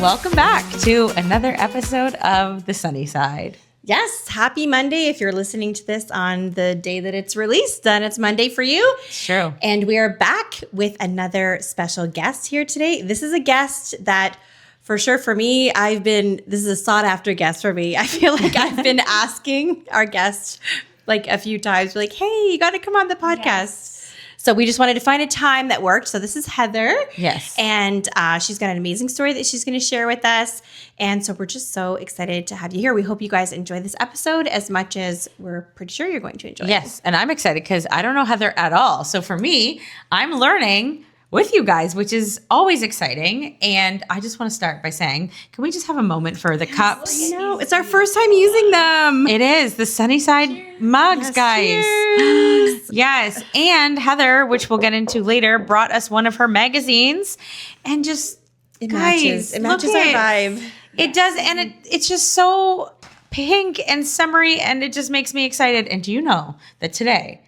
welcome back to another episode of The Sunny Side. Yes, happy Monday. If you're listening to this on the day that it's released, then it's Monday for you. It's true. And we are back with another special guest here today. This is a guest that, for sure, for me, this is a sought after guest for me. I feel like I've been asking our guest like a few times, like, hey, you got to come on the podcast. Yes. So we just wanted to find a time that worked. So this is Heather. Yes. And she's got an amazing story that she's going to share with us. And so we're just so excited to have you here. We hope you guys enjoy this episode as much as we're pretty sure you're going to enjoy it. Yes. And I'm excited because I don't know Heather at all. So for me, I'm learning with you guys, which is always exciting. And I just want to start by saying, can we just have a moment for the cups? I know. It's our first time using them. It is. The Sunnyside mugs, guys. Cheers. Yes. And Heather, which we'll get into later, brought us one of her magazines. And just, It guys, matches look our at vibe. It does. And it's just so pink and summery. And it just makes me excited. And do you know that today,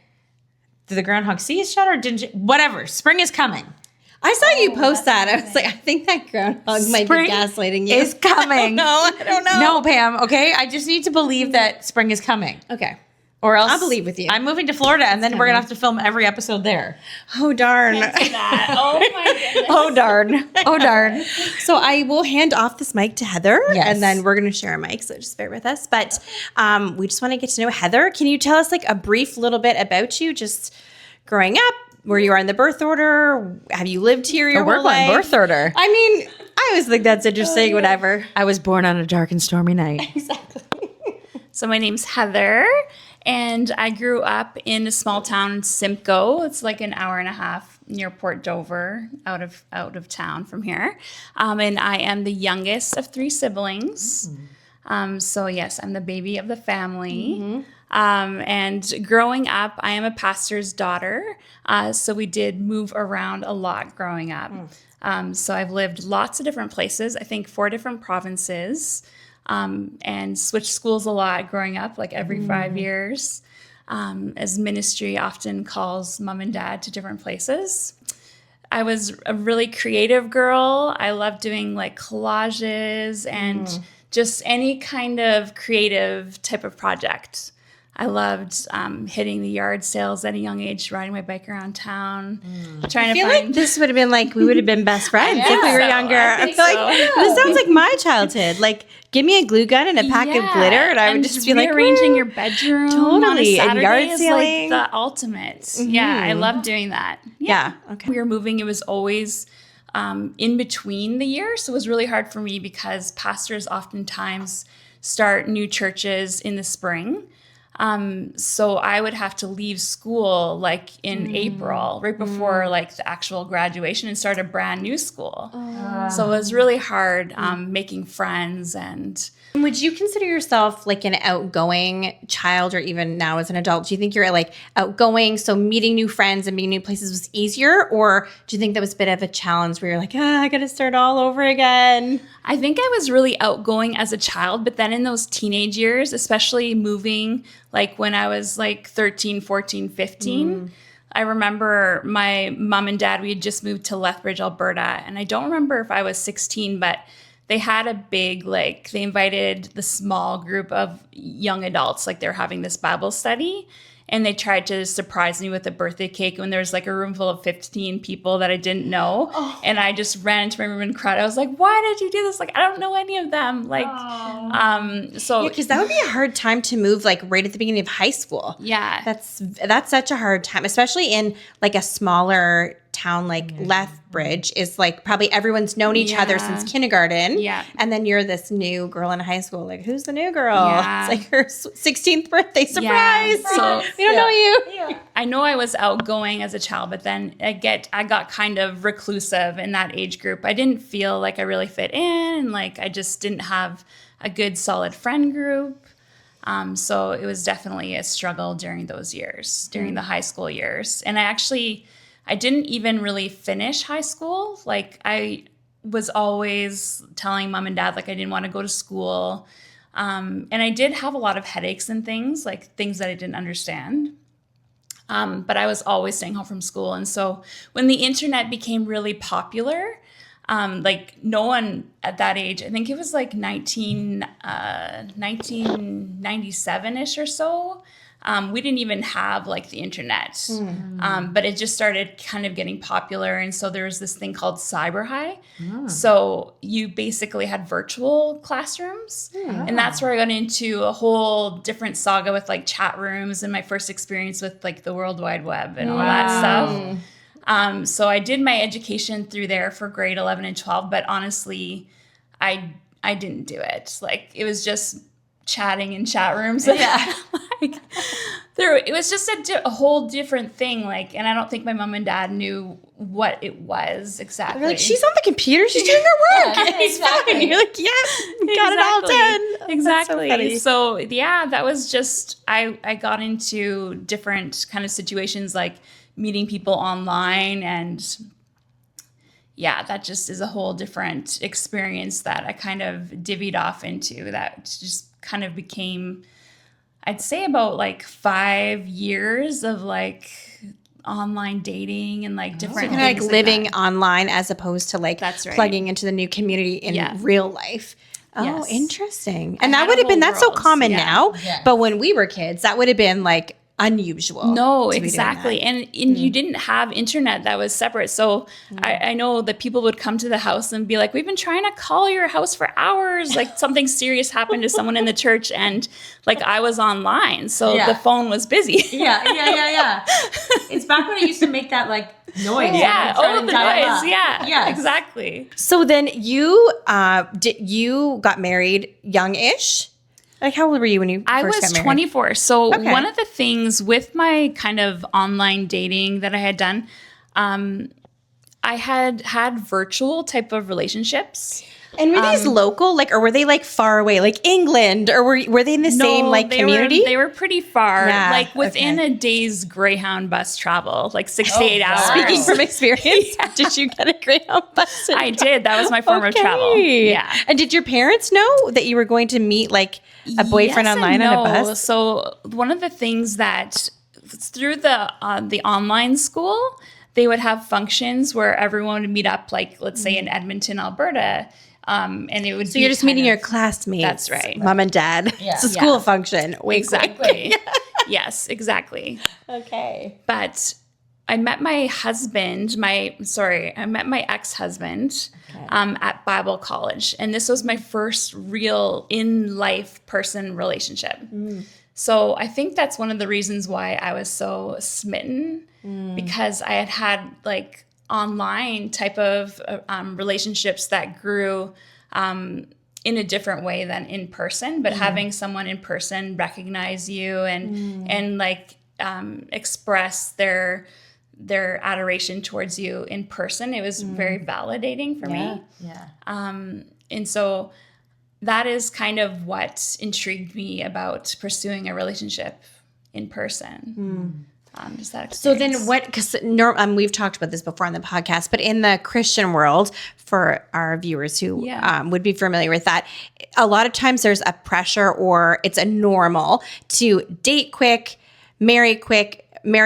did the groundhog see his shut or didn't you? Whatever. Spring is coming. I saw you post that. I was like, I think that groundhog might be gaslighting you. Is coming. I don't know. No, Pam. Okay. I just need to believe that spring is coming. Okay. Or else I'll believe with you. I'm moving to Florida and then we're going to have to film every episode there. Oh, darn. Oh, my goodness. Oh, darn. Oh, darn. So I will hand off this mic to Heather, Yes. and then we're going to share a mic, so just bear with us. But we just want to get to know Heather. Can you tell us like a brief little bit about you, just growing up, where you are in the birth order? Have you lived here your whole life? Birth order. I mean, I always think that's interesting, whatever. I was born on a dark and stormy night. Exactly. So my name's Heather, and I grew up in a small town, Simcoe. It's like an hour and a half near Port Dover, out of town from here. And I am the youngest of three siblings. So yes, I'm the baby of the family. And growing up, I am a pastor's daughter. So we did move around a lot growing up. So I've lived lots of different places, I think 4 different provinces, and switched schools a lot growing up, like every 5 years, as ministry often calls mom and dad to different places. I was a really creative girl. I loved doing like collages and just any kind of creative type of project. I loved hitting the yard sales at a young age, riding my bike around town, trying I to feel find. like this would have been like, we would have been best friends if we were younger. I feel like this sounds like my childhood. Like, give me a glue gun and a pack of glitter, and I would just be like, rearranging "Ooh." your bedroom Totally, on a and Saturday yard is sailing. like the ultimate. Yeah, I love doing that. Yeah. Okay. We were moving. It was always in between the years, so it was really hard for me because pastors oftentimes start new churches in the spring. So I would have to leave school like in April, right before like the actual graduation, and start a brand new school. So it was really hard making friends. And Would you consider yourself like an outgoing child, or even now as an adult? Do you think you're like outgoing, so meeting new friends and meeting new places was easier? Or do you think that was a bit of a challenge where you're like, I got to start all over again? I think I was really outgoing as a child, but then in those teenage years, especially moving like when I was like 13, 14, 15, I remember my mom and dad, we had just moved to Lethbridge, Alberta. And I don't remember if I was 16, but they had a big, like, they invited the small group of young adults, like they're having this Bible study. And they tried to surprise me with a birthday cake when there was like a room full of 15 people that I didn't know. And I just ran into my room and cried. I was like, why did you do this? Like, I don't know any of them. Like, so. Because that would be a hard time to move, like right at the beginning of high school. Yeah. That's such a hard time, especially in like a smaller town like Lethbridge. Is like probably everyone's known each other since kindergarten. Yeah. And then you're this new girl in high school. Like, who's the new girl? Yeah. It's like her 16th birthday surprise. So we don't know you. I know I was outgoing as a child, but then I got kind of reclusive in that age group. I didn't feel like I really fit in. Like I just didn't have a good solid friend group. So it was definitely a struggle during those years, during the high school years. And I didn't even really finish high school. Like I was always telling mom and dad, like I didn't want to go to school. And I did have a lot of headaches and things, like things that I didn't understand. But I was always staying home from school. And so when the internet became really popular, Like no one at that age, I think it was like 1997-ish or so. We didn't even have like the internet, but it just started kind of getting popular. And so there was this thing called Cyber High. So you basically had virtual classrooms. And that's where I got into a whole different saga with like chat rooms and my first experience with like the World Wide Web and all that stuff. So I did my education through there for grade 11 and 12, but honestly, I didn't do it. Like it was just chatting in chat rooms. Yeah. Like it was just a whole different thing. Like, and I don't think my mom and dad knew what it was exactly. They're like, she's on the computer, she's doing her work. Yeah, It's exactly. fine. You're like, yeah, got it all done. Exactly. That's so funny. So yeah, that was just, I got into different kind of situations like meeting people online, and yeah, that just is a whole different experience that I kind of divvied off into that just kind of became, I'd say about like 5 years of like online dating and like different Kind of like things living that. online as opposed to like That's right. plugging into the new community in real life. Oh, Yes. interesting. And I that had would a have been, whole that's so world, common yeah. now. Yeah. But when we were kids, that would have been like unusual. No, to be doing exactly. that. And you didn't have internet that was separate. So I know that people would come to the house and be like, we've been trying to call your house for hours. Like something serious happened to someone in the church, and like I was online. So Yeah. the phone was busy. Yeah. It's back when it used to make that like noise. Yeah. when you're trying Oh, to the dial noise. up. Yeah. Yes. Exactly. So then you you got married young-ish? Like how old were you when you I first was got married? 24. So Okay. one of the things with my kind of online dating that I had done, I had virtual type of relationships. And were these local, like, or were they like far away, like England, or were they in the same like community? They were pretty far, Yeah, like within okay. a day's Greyhound bus travel, like 6 to 8 wow. hours. Speaking from experience, did you get a Greyhound bus? I did. That was my form of travel. Yeah. And did your parents know that you were going to meet like a boyfriend Yes and online on a no. bus? So one of the things that through the online school, they would have functions where everyone would meet up, like let's say in Edmonton, Alberta. And it would So you're just meeting your classmates. That's right. Mom and dad. Yeah. It's a school function. Wink, Exactly. Yes, exactly. wink. Okay. But I met my husband, I met my ex-husband at Bible college. And this was my first real in-life person relationship. So I think that's one of the reasons why I was so smitten, because I had like online type of relationships that grew in a different way than in person, but having someone in person recognize you and like express their adoration towards you in person, it was very validating for me. Yeah. And so that is kind of what intrigued me about pursuing a relationship in person. Just that So experience. then what, because we've talked about this before on the podcast, but in the Christian world, for our viewers who would be familiar with that, a lot of times there's a pressure or it's a normal to date quick, marry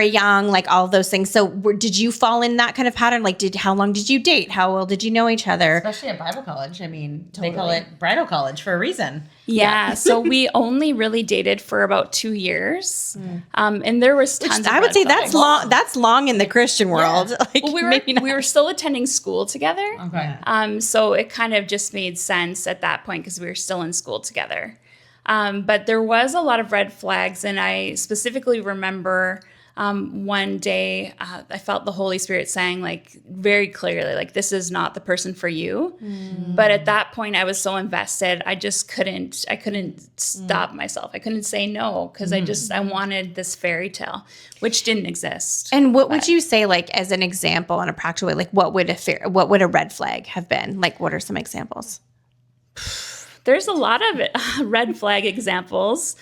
young, like all of those things. So did you fall in that kind of pattern? Like how long did you date? How well did you know each other? Especially at Bible college. I mean, they call it bridal college for a reason. Yeah, so we only really dated for about 2 years, and there was tons. I of would red say flags. that's long. That's long in the Christian world. Like, Well, maybe not. we were still attending school together. Okay. So it kind of just made sense at that point because we were still in school together. But there was a lot of red flags, and I specifically remember one day I felt the Holy Spirit saying like very clearly, like, this is not the person for you. But at that point I was so invested, I couldn't stop myself. I couldn't say no because I wanted this fairy tale, which didn't exist. And what would you say, like, as an example in a practical way, like what would a red flag have been? Like, what are some examples? There's a lot of red flag examples.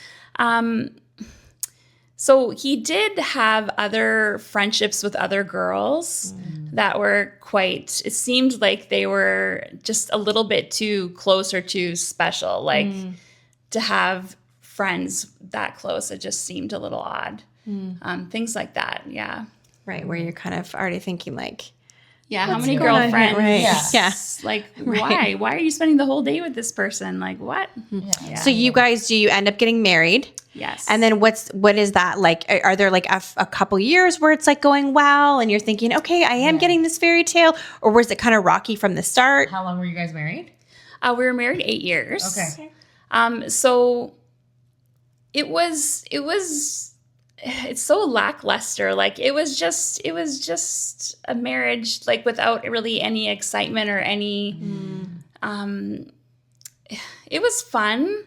So he did have other friendships with other girls that were it seemed like they were just a little bit too close or too special. Like to have friends that close, it just seemed a little odd. Things like that, yeah. Right, where you're kind of already thinking like, Yeah, how many going on here? girlfriends? Right. Yeah. Like, why? Why are you spending the whole day with this person? Like, what? Yeah. So you guys, do you end up getting married? Yes. And then what is that like? Are there like a couple years where it's like going well and you're thinking, okay, I am getting this fairy tale, or was it kind of rocky from the start? How long were you guys married? We were married 8 years. Okay. So it's so lackluster. Like it was just a marriage, like without really any excitement or any, it was fun,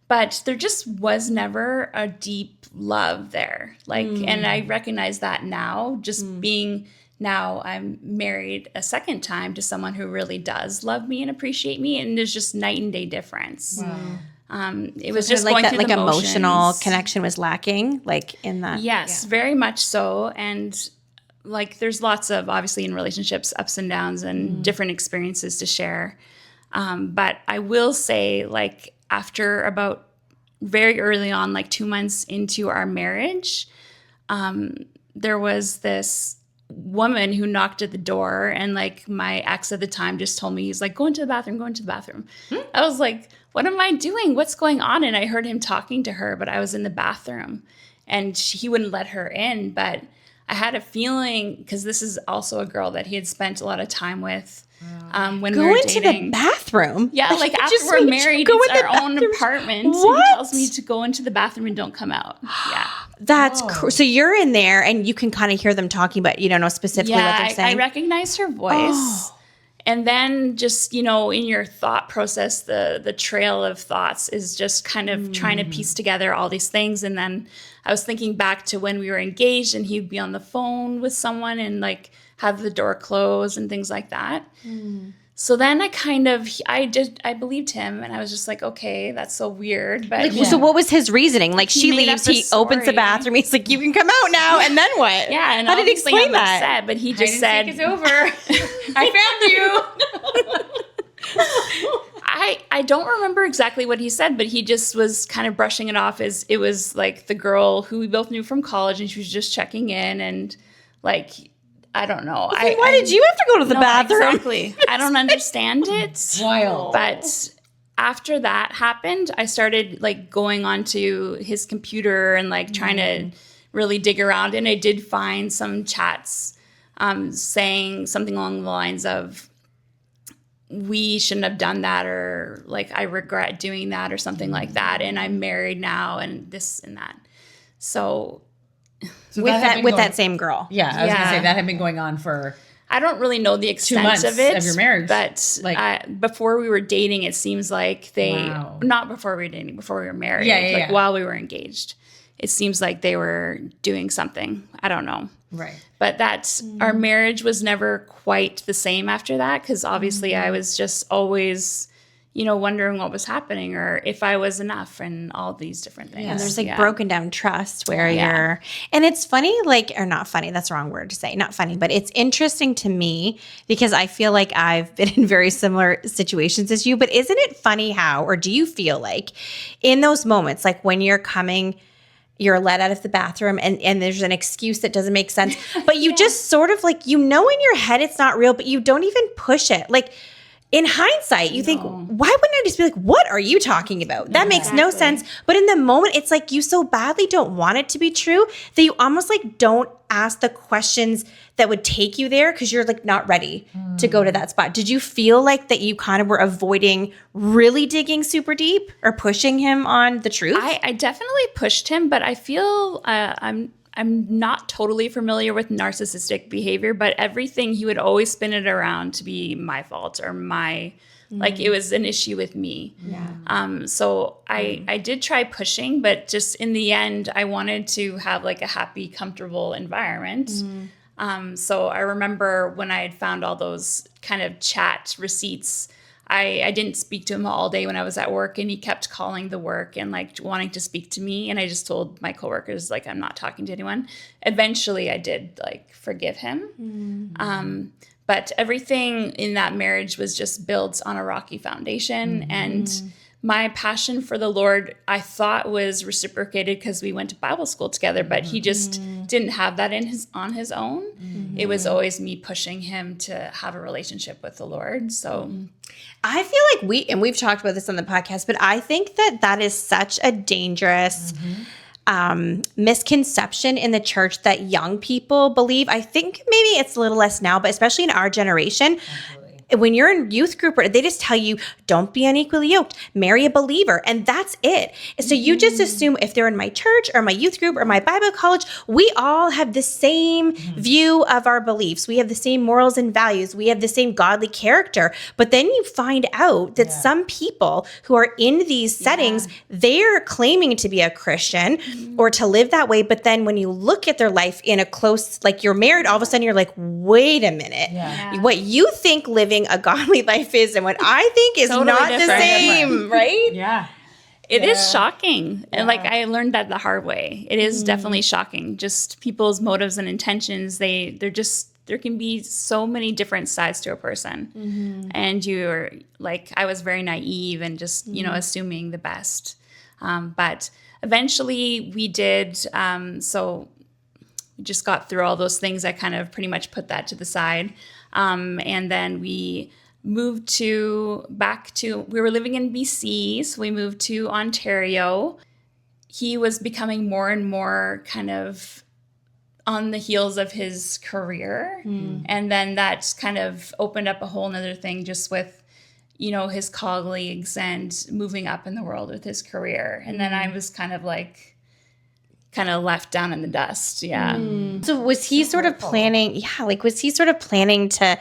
but there just was never a deep love there. Like, and I recognize that now, just being now I'm married a second time to someone who really does love me and appreciate me. And there's just night and day difference. Wow. It was So just like going that, through like the emotional motions. connection was lacking, like in that. Yes, very much so. And like there's lots of, obviously in relationships, ups and downs and different experiences to share. But I will say, like after about very early on, like 2 months into our marriage, there was this woman who knocked at the door, and like my ex at the time just told me, he's like, go into the bathroom. I was like, what am I doing? What's going on? And I heard him talking to her, but I was in the bathroom and he wouldn't let her in. But I had a feeling, because this is also a girl that he had spent a lot of time with when we Go were into dating. the bathroom. Yeah, like after Just we're made you married, go it's in the our own bathroom. apartment. And What? he tells me to go into the bathroom and don't come out. Yeah. That's so you're in there and you can kind of hear them talking, but you don't know specifically what they're I saying. recognized her voice. And then just, in your thought process, the trail of thoughts is just kind of trying to piece together all these things. And then I was thinking back to when we were engaged and he'd be on the phone with someone and like have the door closed and things like that. So then I believed him, and I was just like, okay, that's so weird. But So what was his reasoning? Like she made leaves, up a he opens the story. bathroom, he's like, you can come out now, and then what? yeah, and how did he obviously explain I'm that? upset, but he just Hide and said, seek is over. I found you. I don't remember exactly what he said, but he just was kind of brushing it off as it was like the girl who we both knew from college, and she was just checking in, and like, I don't know. Why did you have to go to the bathroom? Exactly. I don't understand it. Wild. But after that happened, I started like going onto his computer and like trying to really dig around. And I did find some chats saying something along the lines of, we shouldn't have done that, or like, I regret doing that, or something like that. And I'm married now, and this and that. So With that same girl. Yeah, I was gonna Yeah. say that had been going on for. I don't really know the extent months of it of your marriage. but Like- before we were dating, it seems like they Wow. not before we were dating, before we were married, Yeah. while we were engaged, it seems like they were doing something. I don't know, Right. but our marriage was never quite the same after that, because obviously I was just always, wondering what was happening or if I was enough and all these different things. Yeah. And there's like Yeah. broken down trust where Yeah. and it's funny, like, or not funny, that's the wrong word to say, not funny, but it's interesting to me because I feel like I've been in very similar situations as you, but isn't it funny how, or do you feel like in those moments, like when you're let out of the bathroom and there's an excuse that doesn't make sense, but you just sort of like, in your head it's not real, but you don't even push it. Like, in hindsight, you think, why wouldn't I just be like, what are you talking about? That makes no sense. But in the moment, it's like you so badly don't want it to be true that you almost like don't ask the questions that would take you there because you're like not ready to go to that spot. Did you feel like that you kind of were avoiding really digging super deep or pushing him on the truth? I definitely pushed him, but I feel I'm not totally familiar with narcissistic behavior, but everything he would always spin it around to be my fault or like it was an issue with me. Yeah. So I did try pushing, but just in the end, I wanted to have like a happy, comfortable environment. So I remember when I had found all those kind of chat receipts, I didn't speak to him all day when I was at work, and he kept calling the work and like wanting to speak to me. And I just told my coworkers, like, I'm not talking to anyone. Eventually I did like forgive him. But everything in that marriage was just built on a rocky foundation. And my passion for the Lord, I thought was reciprocated because we went to Bible school together, but he just didn't have that on his own. It was always me pushing him to have a relationship with the Lord. So I feel like we've talked about this on the podcast, but I think that is such a dangerous misconception in the church that young people believe. I think maybe it's a little less now, but especially in our generation, when you're in youth group, they just tell you, don't be unequally yoked, marry a believer, and that's it. So you just assume if they're in my church or my youth group or my Bible college, we all have the same view of our beliefs. We have the same morals and values. We have the same godly character. But then you find out that some people who are in these settings, they're claiming to be a Christian or to live that way. But then when you look at their life in a close, like you're married, all of a sudden you're like, wait a minute. What you think living a godly life is and what I think is Totally not different. the same, right? Yeah. it is shocking. And like I learned that the hard way. It is definitely shocking. Just people's motives and intentions, there can be so many different sides to a person. And you're like, I was very naive and just, assuming the best. But eventually we did, so we just got through all those things. I kind of pretty much put that to the side. And then we moved we were living in BC, so we moved to Ontario. He was becoming more and more kind of on the heels of his career. And then that kind of opened up a whole nother thing just with, his colleagues and moving up in the world with his career. And then I was kind of left down in the dust. Yeah. So was he sort of planning, was he sort of planning to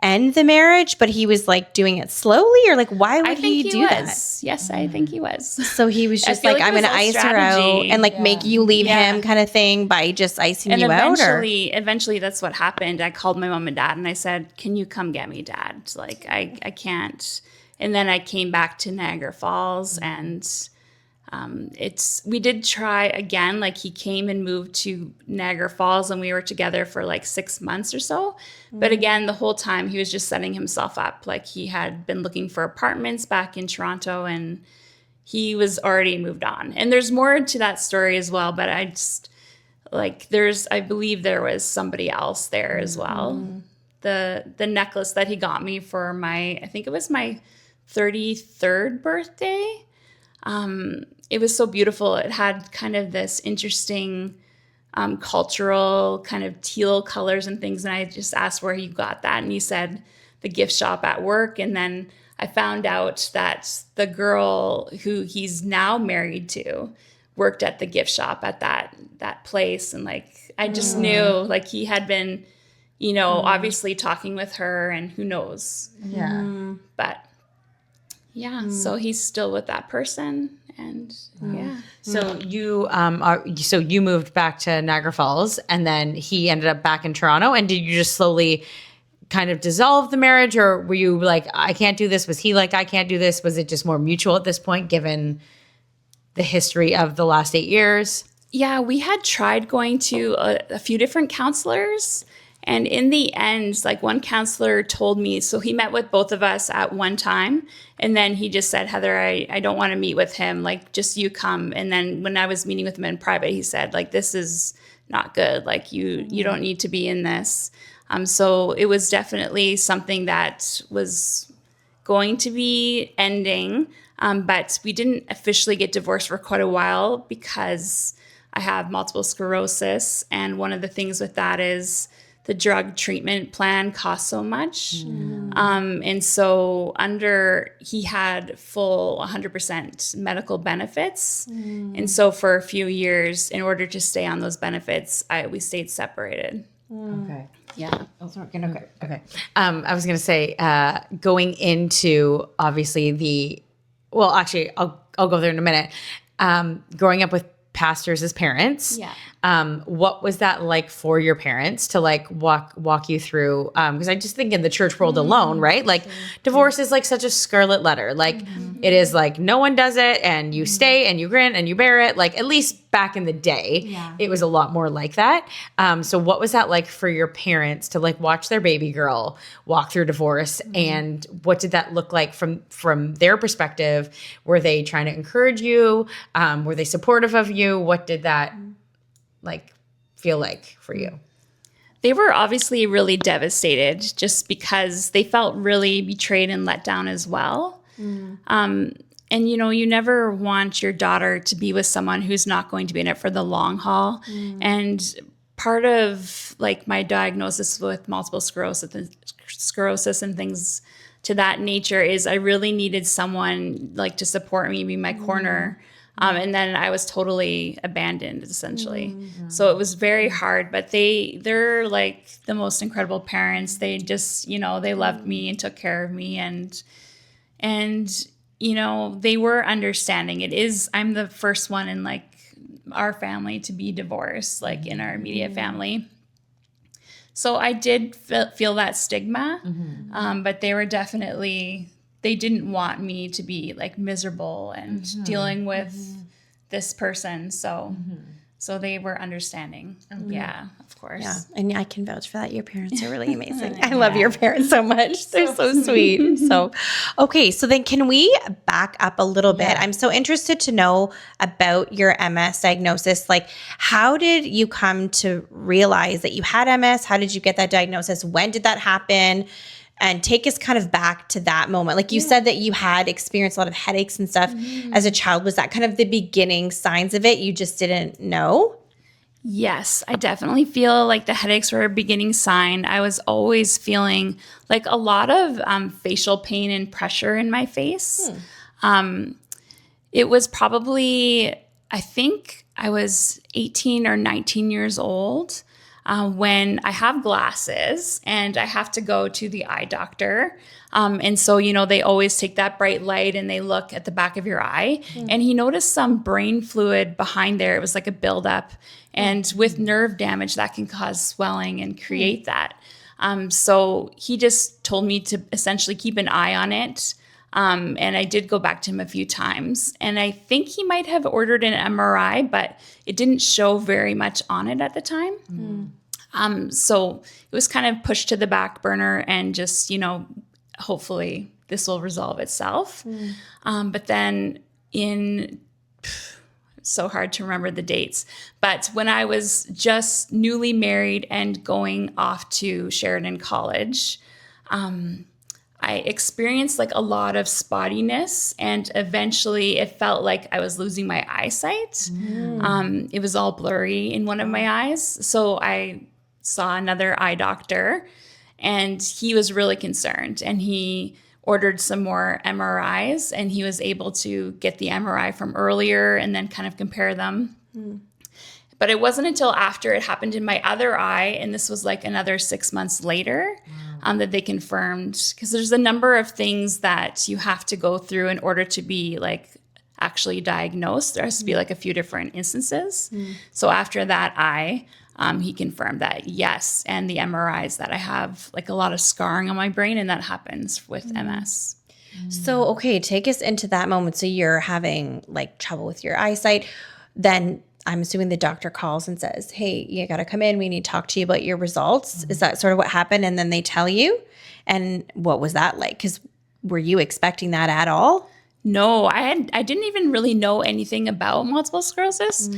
end the marriage, but he was like doing it slowly, or like why would he do that? Yes, I think he was. So he was just feel like, like I'm it was going to all ice her out strategy. and like make you leave him kind of thing by just icing And you out? Or? eventually that's what happened. I called my mom and dad and I said, can you come get me, Dad? Like I can't. And then I came back to Niagara Falls and we did try again. Like he came and moved to Niagara Falls and we were together for like 6 months or so. But again, the whole time he was just setting himself up. Like he had been looking for apartments back in Toronto and he was already moved on. And there's more to that story as well. But I just I believe there was somebody else there as well. The necklace that he got me for I think it was my 33rd birthday. It was so beautiful. It had kind of this interesting cultural kind of teal colors and things. And I just asked where he got that. And he said the gift shop at work. And then I found out that the girl who he's now married to worked at the gift shop at that place. And like, I just knew like he had been, obviously talking with her and who knows. Yeah. But yeah, so he's still with that person. And So you moved back to Niagara Falls, and then he ended up back in Toronto. And did you just slowly kind of dissolve the marriage, or were you like, I can't do this? Was he like, I can't do this? Was it just more mutual at this point, given the history of the last 8 years? Yeah, we had tried going to a few different counselors. And in the end, like one counselor told me, so he met with both of us at one time. And then he just said, Heather, I don't want to meet with him. Like, just you come. And then when I was meeting with him in private, he said, like, this is not good. Like, you don't need to be in this. So it was definitely something that was going to be ending. But we didn't officially get divorced for quite a while because I have multiple sclerosis. And one of the things with that is the drug treatment plan costs so much. And so he had full 100% medical benefits. And so for a few years, in order to stay on those benefits, we stayed separated. Okay. Yeah. Okay. I was going to say, going into obviously I'll go there in a minute. Growing up with pastors as parents. Yeah. What was that like for your parents to like walk you through? Because I just think in the church world alone, right? Like divorce is like such a scarlet letter. Like it is like no one does it, and you stay and you grin and you bear it. Like at least back in the day, it was a lot more like that. So what was that like for your parents to like watch their baby girl walk through divorce, and what did that look like from their perspective? Were they trying to encourage you? Were they supportive of you? What did that like feel like for you? They were obviously really devastated just because they felt really betrayed and let down as well. And, you know, you never want your daughter to be with someone who's not going to be in it for the long haul. And part of like my diagnosis with multiple sclerosis and things to that nature is I really needed someone like to support me, be my corner. And then I was totally abandoned, essentially. So it was very hard, but they're like the most incredible parents. They just, you know, they loved me and took care of me, and you know, they were understanding. I'm the first one in like our family to be divorced, like in our immediate family. So I did feel that stigma, but they were definitely, they didn't want me to be like miserable and dealing with this person. So they were understanding. Yeah, of course. Yeah, and I can vouch for that. Your parents are really amazing. I love your parents so much. They're so sweet. So, okay, so then can we back up a little bit? I'm so interested to know about your MS diagnosis. Like, how did you come to realize that you had MS? How did you get that diagnosis? When did that happen? And take us kind of back to that moment. Like you said that you had experienced a lot of headaches and stuff as a child. Was that kind of the beginning signs of it? You just didn't know? Yes, I definitely feel like the headaches were a beginning sign. I was always feeling like a lot of facial pain and pressure in my face. It was probably, I think I was 18 or 19 years old when I have glasses and I have to go to the eye doctor. And so, you know, they always take that bright light and they look at the back of your eye. And he noticed some brain fluid behind there. It was like a buildup. And with nerve damage, that can cause swelling and create that. So he just told me to essentially keep an eye on it. And I did go back to him a few times. And I think he might have ordered an MRI, but it didn't show very much on it at the time. So it was kind of pushed to the back burner and just, you know, hopefully this will resolve itself. But then so hard to remember the dates. But when I was just newly married and going off to Sheridan College, I experienced like a lot of spottiness, and eventually it felt like I was losing my eyesight. It was all blurry in one of my eyes. So I saw another eye doctor, and he was really concerned, and he ordered some more MRIs, and he was able to get the MRI from earlier and then kind of compare them. But it wasn't until after it happened in my other eye, and this was like another 6 months later, that they confirmed, because there's a number of things that you have to go through in order to be like actually diagnosed. There has to be like a few different instances. So after that eye, he confirmed that yes, and the MRIs that I have like a lot of scarring on my brain, and that happens with MS. So, okay, take us into that moment. So you're having like trouble with your eyesight. Then I'm assuming the doctor calls and says, hey, you got to come in. We need to talk to you about your results. Is that sort of what happened? And then they tell you? And what was that like? Because were you expecting that at all? No, I didn't even really know anything about multiple sclerosis.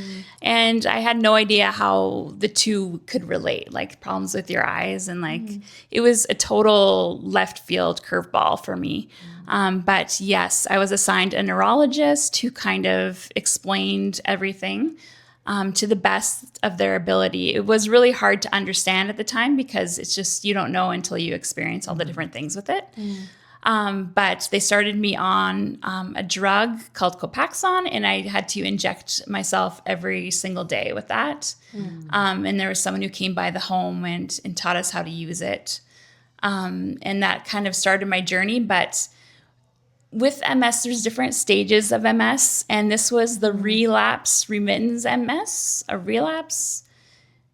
And I had no idea how the two could relate, like problems with your eyes. And like, it was a total left field curveball for me. But yes, I was assigned a neurologist who kind of explained everything to the best of their ability. It was really hard to understand at the time because it's just, you don't know until you experience all the different things with it. But they started me on a drug called Copaxone, and I had to inject myself every single day with that. And there was someone who came by the home and taught us how to use it. And that kind of started my journey. But with MS, there's different stages of MS, and this was the relapse remittance MS, a relapse.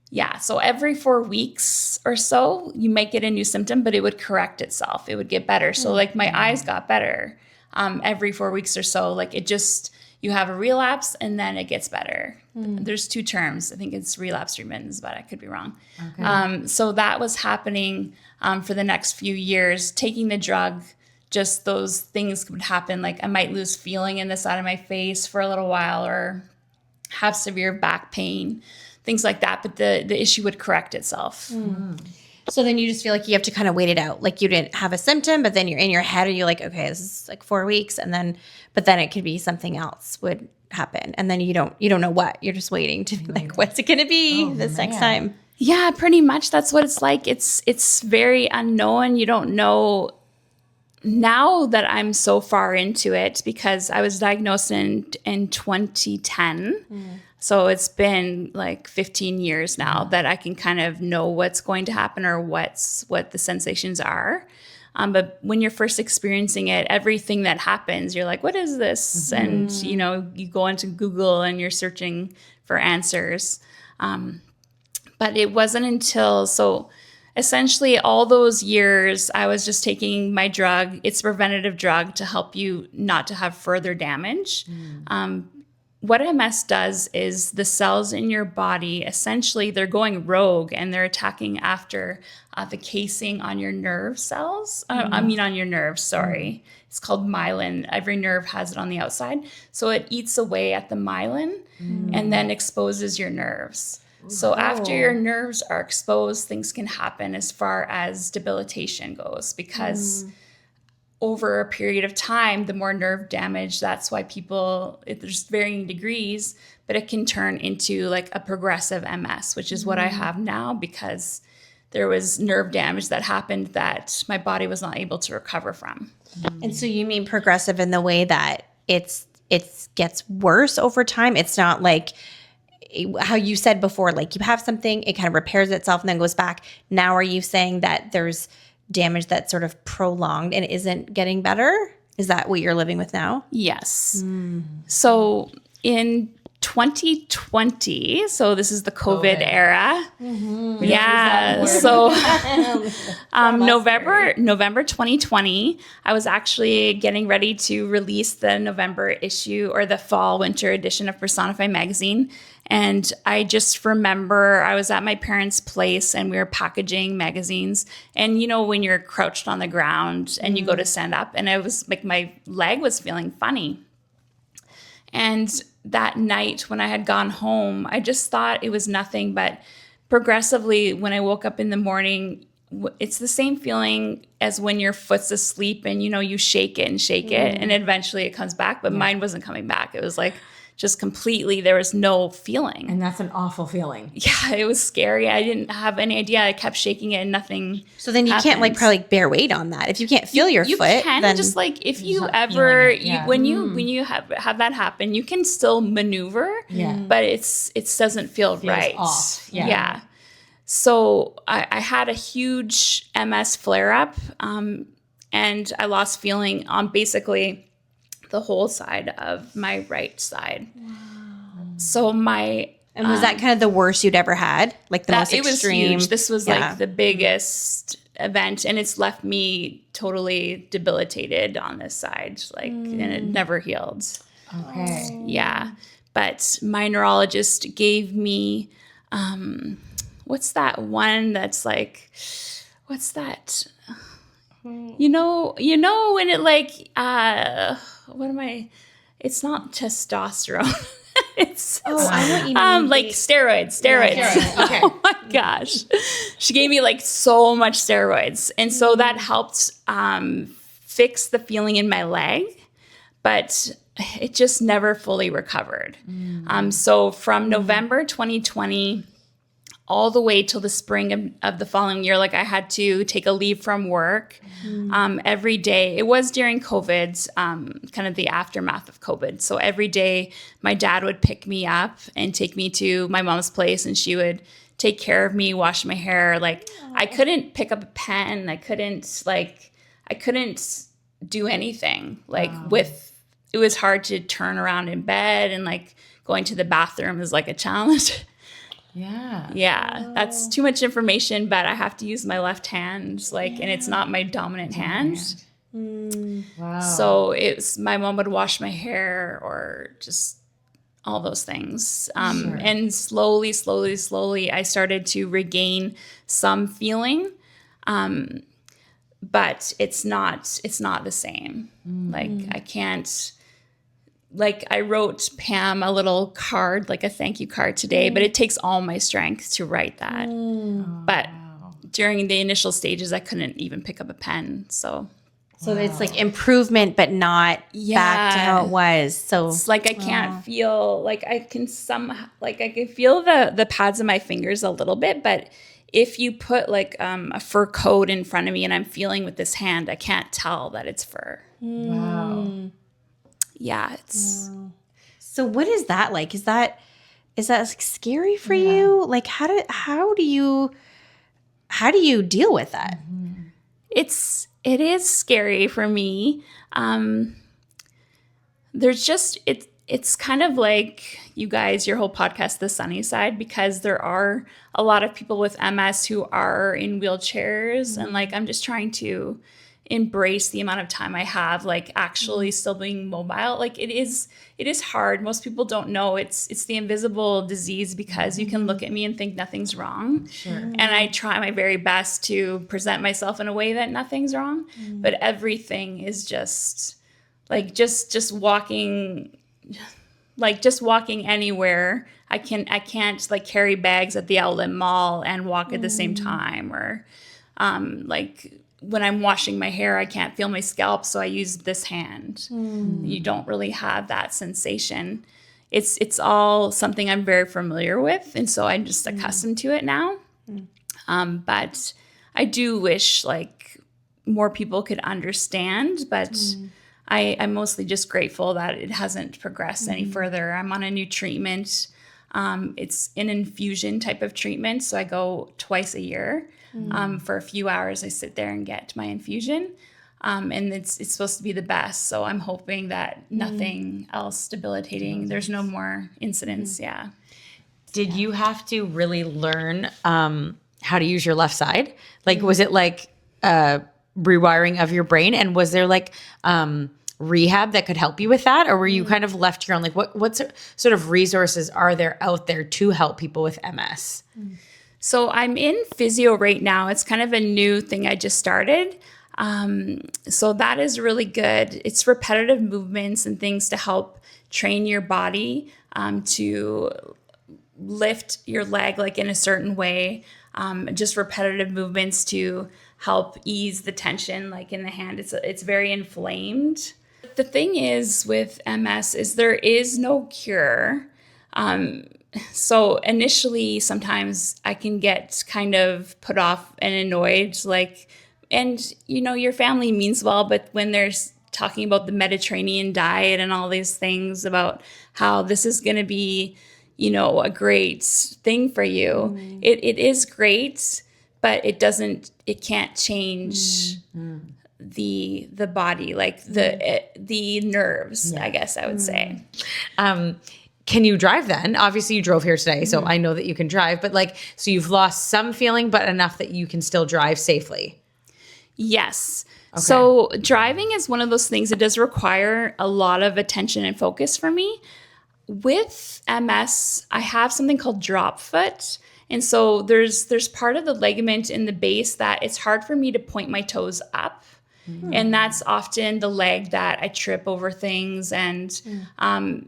Yeah, so every 4 weeks or so, you might get a new symptom, but it would correct itself. It would get better. So like my eyes got better every 4 weeks or so. Like it just, you have a relapse and then it gets better. There's 2 terms. I think it's relapse remittance, but I could be wrong. Okay. So that was happening for the next few years. Taking the drug, just those things would happen. Like I might lose feeling in the side of my face for a little while or have severe back pain, things like that. But the issue would correct itself. So then you just feel like you have to kind of wait it out. Like you didn't have a symptom, but then you're in your head and you're like, okay, this is like 4 weeks. But then it could be something else would happen. And then you don't know what. You're just waiting to be like, what's it going to be next time? Yeah, pretty much. That's what it's like. It's very unknown. You don't know. Now that I'm so far into it, because I was diagnosed in 2010. So it's been like 15 years now that I can kind of know what's going to happen or what the sensations are. But when you're first experiencing it, everything that happens, you're like, what is this? And, you go into Google and you're searching for answers. But it wasn't until, so essentially all those years, I was just taking my drug. It's a preventative drug to help you not to have further damage. What MS does is the cells in your body, essentially, they're going rogue and they're attacking after the casing on your nerve cells. On your nerves, sorry. It's called myelin. Every nerve has it on the outside. So it eats away at the myelin and then exposes your nerves. So after your nerves are exposed, things can happen as far as debilitation goes because over a period of time, the more nerve damage, that's why there's varying degrees, but it can turn into like a progressive MS, which is what I have now because there was nerve damage that happened that my body was not able to recover from. And so you mean progressive in the way that it gets worse over time? It's not like how you said before, like you have something, it kind of repairs itself and then goes back. Now are you saying that there's damage that's sort of prolonged and isn't getting better? Is that what you're living with now? Yes. So in 2020, so this is the COVID era. Yeah. So November 2020, I was actually getting ready to release the November issue or the fall winter edition of PERSONIFY Magazine. And I just remember I was at my parents' place and we were packaging magazines. And when you're crouched on the ground and you go to stand up, and I was like, my leg was feeling funny. And that night when I had gone home, I just thought it was nothing. But progressively, when I woke up in the morning, it's the same feeling as when your foot's asleep and you shake it and eventually it comes back. But mine wasn't coming back. It was like just completely, there was no feeling. And that's an awful feeling. Yeah, it was scary. I didn't have any idea. I kept shaking it and nothing. So then you can't probably bear weight on that. If you can't feel your you foot, can then just if you ever when you have that happen, you can still maneuver. But it doesn't feel right. Off. Yeah. So I had a huge MS flare up, and I lost feeling on basically the whole side of my right side. So and was that kind of the worst you'd ever had? Like the most extreme? It was huge. This was like the biggest event, and it's left me totally debilitated on this side, and it never healed. Okay. Yeah. But my neurologist gave me, what's that one that's like, what's that? When it what am I? It's not testosterone. It's I know what you mean. like steroids. Okay. Oh my gosh. She gave me so much steroids. And so that helped fix the feeling in my leg, but it just never fully recovered. So from November 2020 all the way till the spring of the following year, I had to take a leave from work every day. It was during COVID, kind of the aftermath of COVID. So every day my dad would pick me up and take me to my mom's place, and she would take care of me, wash my hair. I couldn't pick up a pen. I couldn't do anything. Like it was hard to turn around in bed, and like going to the bathroom is like a challenge. Yeah. Yeah, that's too much information, but I have to use my left hand, like, and it's not my dominant hand. Wow. So my mom would wash my hair or just all those things. And slowly, I started to regain some feeling. But it's not the same. Like I can't, like I wrote Pam a little card, like a thank you card today, but it takes all my strength to write that. But during the initial stages, I couldn't even pick up a pen. So it's like improvement, but not back to how it was. So it's like I can't feel, like I can feel the pads of my fingers a little bit, but if you put like a fur coat in front of me and I'm feeling with this hand, I can't tell that it's fur. Wow. Yeah, it's. So what is that like? Is that like scary for you? Like how do you deal with that? It is scary for me. There's just it's kind of like you guys, your whole podcast, The Sunny Side, because there are a lot of people with MS who are in wheelchairs, and like I'm just trying to embrace the amount of time I have, like actually still being mobile. Like it is hard. Most people don't know it's the invisible disease, because you can look at me and think nothing's wrong. Sure. And I try my very best to present myself in a way that nothing's wrong, but everything is just like just walking, like just walking anywhere. I can't like carry bags at the outlet mall and walk at the same time, or like when I'm washing my hair, I can't feel my scalp, so I use this hand. You don't really have that sensation. It's all something I'm very familiar with, and so I'm just accustomed to it now. But I do wish like more people could understand, but I'm mostly just grateful that it hasn't progressed any further. I'm on a new treatment. It's an infusion type of treatment, so I go twice a year. For a few hours, I sit there and get my infusion, and it's supposed to be the best. So I'm hoping that nothing else debilitating. There's no more incidents. Yeah. Did you have to really learn how to use your left side? Like, was it like rewiring of your brain? And was there like rehab that could help you with that? Or were you kind of left to your own? Like, what sort of resources are there out there to help people with MS? So I'm in physio right now. It's kind of a new thing I just started. So that is really good. It's repetitive movements and things to help train your body to lift your leg like in a certain way. Just repetitive movements to help ease the tension like in the hand. It's very inflamed. The thing is with MS is there is no cure. So initially, sometimes I can get kind of put off and annoyed, like, and you know, your family means well, but when there's talking about the Mediterranean diet and all these things about how this is going to be, you know, a great thing for you, it is great, but it can't change the body, like the nerves, I guess I would say. Can you drive then? Obviously you drove here today, so I know that you can drive, but like, so you've lost some feeling, but enough that you can still drive safely. Yes. Okay. So driving is one of those things that does require a lot of attention and focus for me. With MS, I have something called drop foot. And so there's part of the ligament in the base that it's hard for me to point my toes up. And that's often the leg that I trip over things, and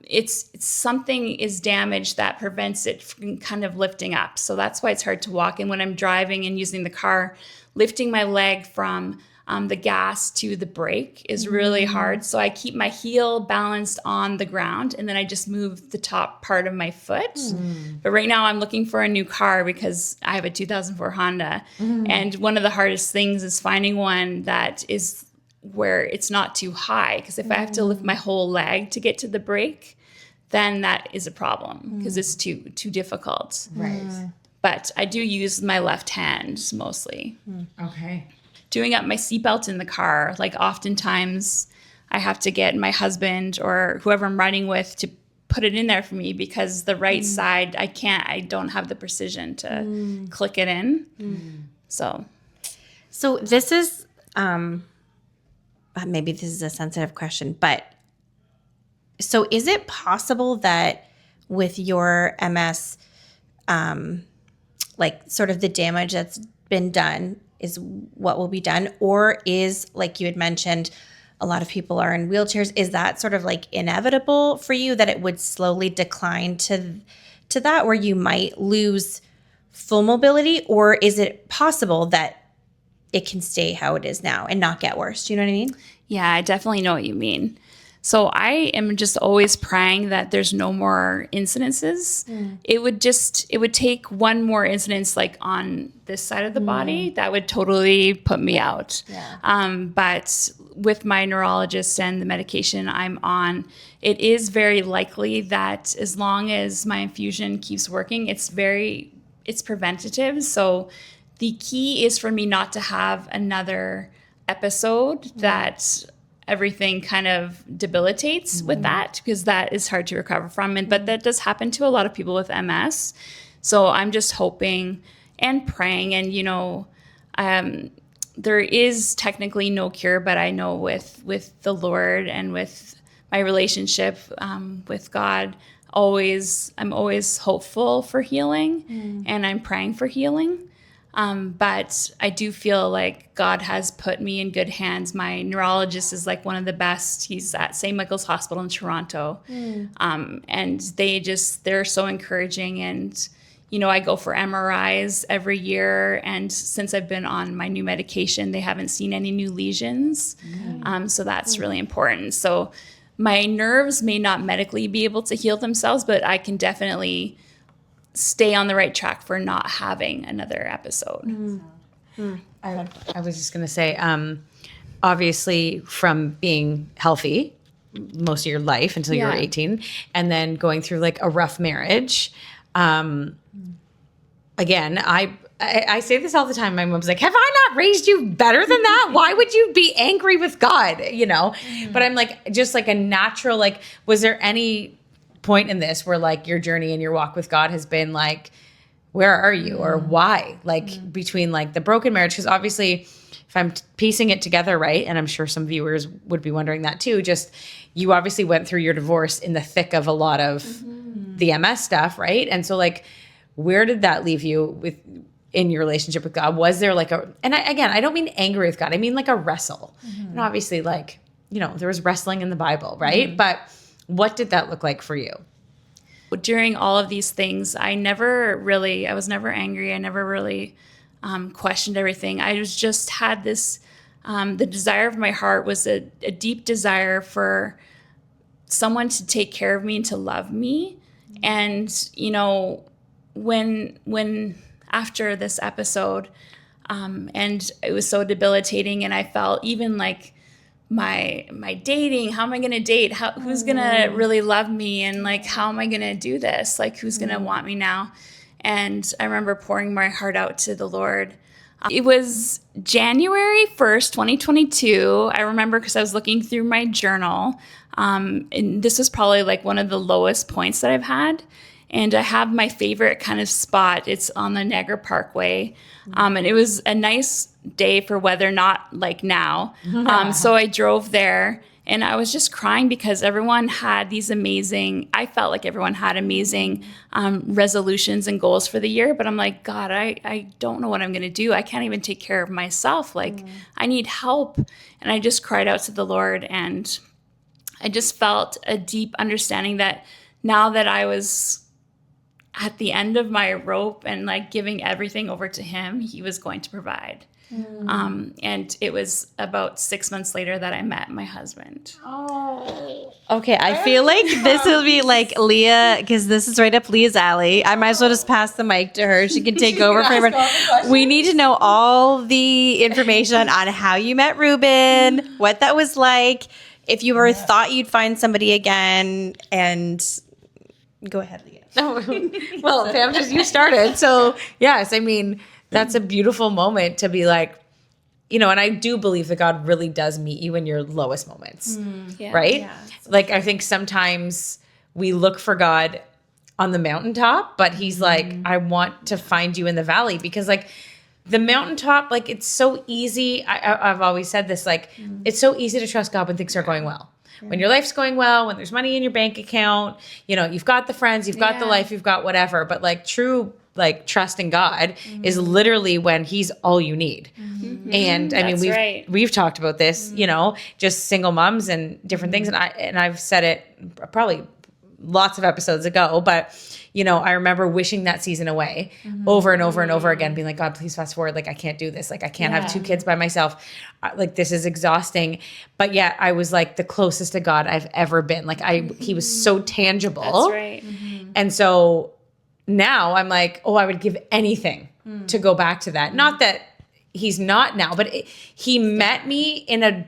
it's something is damaged that prevents it from kind of lifting up. So that's why it's hard to walk. And when I'm driving and using the car, lifting my leg from the gas to the brake is really hard. So I keep my heel balanced on the ground, and then I just move the top part of my foot. But right now I'm looking for a new car because I have a 2004 Honda. And one of the hardest things is finding one that is where it's not too high. Because if I have to lift my whole leg to get to the brake, then that is a problem because it's too difficult. Right. But I do use my left hand mostly. Okay. doing up my seatbelt in the car. Like oftentimes I have to get my husband or whoever I'm riding with to put it in there for me because the right side, I don't have the precision to click it in. So this is, maybe this is a sensitive question, but so is it possible that with your MS, like sort of the damage that's been done is what will be done? Or is, like you had mentioned, a lot of people are in wheelchairs. Is that sort of like inevitable for you that it would slowly decline to that where you might lose full mobility? Or is it possible that it can stay how it is now and not get worse? Do you know what I mean? yeah, I definitely know what you mean. So I am just always praying that there's no more incidences. It would take one more incidence like on this side of the body that would totally put me out. But with my neurologist and the medication I'm on, it is very likely that as long as my infusion keeps working, it's preventative. So the key is for me not to have another episode that everything kind of debilitates with that, because that is hard to recover from. But that does happen to a lot of people with MS. So I'm just hoping and praying. And, there is technically no cure, but I know with the Lord and with my relationship with God, I'm always hopeful for healing and I'm praying for healing. But I do feel like God has put me in good hands. My neurologist is like one of the best. He's at St. Michael's Hospital in Toronto. And they're so encouraging. And, I go for MRIs every year. And since I've been on my new medication, they haven't seen any new lesions. So that's really important. So my nerves may not medically be able to heal themselves, but I can definitely stay on the right track for not having another episode. I was just going to say, obviously from being healthy most of your life until you were 18 and then going through like a rough marriage. Again, I say this all the time. My mom's like, have I not raised you better than that? Why would you be angry with God? But I'm like, just like a natural, like, was there any point in this where like your journey and your walk with God has been like, where are you or why? Like between like the broken marriage, because obviously if I'm piecing it together, right, and I'm sure some viewers would be wondering that too, just you obviously went through your divorce in the thick of a lot of the MS stuff, right? And so like, where did that leave you in your relationship with God? Was there like I don't mean angry with God, I mean like a wrestle. And obviously like, there was wrestling in the Bible, right? But what did that look like for you? During all of these things, I was never angry. I never really questioned everything. I just had this, the desire of my heart was a deep desire for someone to take care of me and to love me. And, when after this episode, and it was so debilitating, and I felt even like my dating, how am I going to date? Who's going to really love me? And like, how am I going to do this? Like, who's going to want me now? And I remember pouring my heart out to the Lord. It was January 1st, 2022. I remember because I was looking through my journal. And this was probably like one of the lowest points that I've had. And I have my favorite kind of spot. It's on the Niagara Parkway. And it was a nice day for weather, not like now. So I drove there and I was just crying because everyone had I felt like everyone had amazing resolutions and goals for the year. But I'm like, God, I don't know what I'm going to do. I can't even take care of myself. Like, I need help. And I just cried out to the Lord. And I just felt a deep understanding that now that I was at the end of my rope and like giving everything over to him, he was going to provide. And it was about 6 months later that I met my husband. Okay, I feel like this will be like Leah, because this is right up Leah's alley. I might as well just pass the mic to her. She can take over for everyone. We need to know all the information on how you met Ruben, what that was like, if you ever thought you'd find somebody again, and go ahead, Leah. Well, Pam, just you started. So yes, I mean, that's a beautiful moment to be like, you know, and I do believe that God really does meet you in your lowest moments, Yeah. right? Yeah. Like, I think sometimes we look for God on the mountaintop, but he's like, I want to find you in the valley, because like the mountaintop, like it's so easy. I've always said this, like it's so easy to trust God when things are going well. When your life's going well, when there's money in your bank account, you know, you've got the friends, you've got the life, you've got whatever. But like true, like trust in God is literally when he's all you need. And I mean, That's we've talked about this, you know, just single moms and different things. And I've said it probably lots of episodes ago, but you know, I remember wishing that season away over and over and over again, being like, God, please fast forward. Like, I can't do this. Like, I can't have 2 kids by myself. Like, this is exhausting. But yet I was like the closest to God I've ever been. Like, he was so tangible. That's right. And so now I'm like, oh, I would give anything to go back to that. Not that he's not now, but he met me in a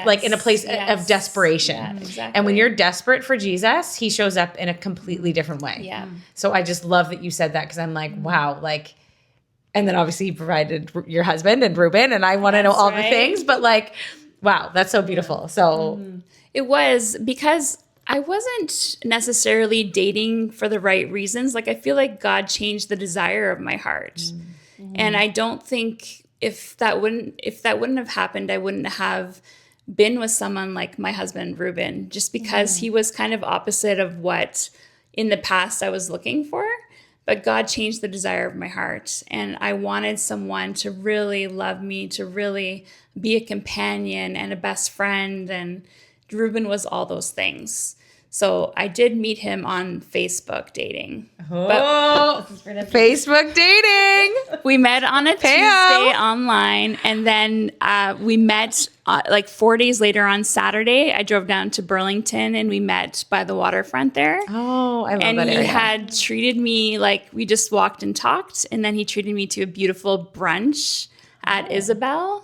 like in a place of desperation. Yeah, exactly. And when you're desperate for Jesus, he shows up in a completely different way. Yeah. So I just love that you said that, because I'm like, wow, like, and then obviously you provided your husband and Ruben, and I want to know all the things, but like, wow, that's so beautiful. So It was because I wasn't necessarily dating for the right reasons. Like, I feel like God changed the desire of my heart. And I don't think if that wouldn't have happened, I wouldn't have been with someone like my husband, Ruben, just because he was kind of opposite of what in the past I was looking for. But God changed the desire of my heart. And I wanted someone to really love me, to really be a companion and a best friend. And Ruben was all those things. So I did meet him on Facebook dating. Facebook dating. We met on a Tuesday online, and then we met like 4 days later on Saturday. I drove down to Burlington, and we met by the waterfront there. Oh, I love And that he area. had treated me like we just walked and talked, and then he treated me to a beautiful brunch at Isabel.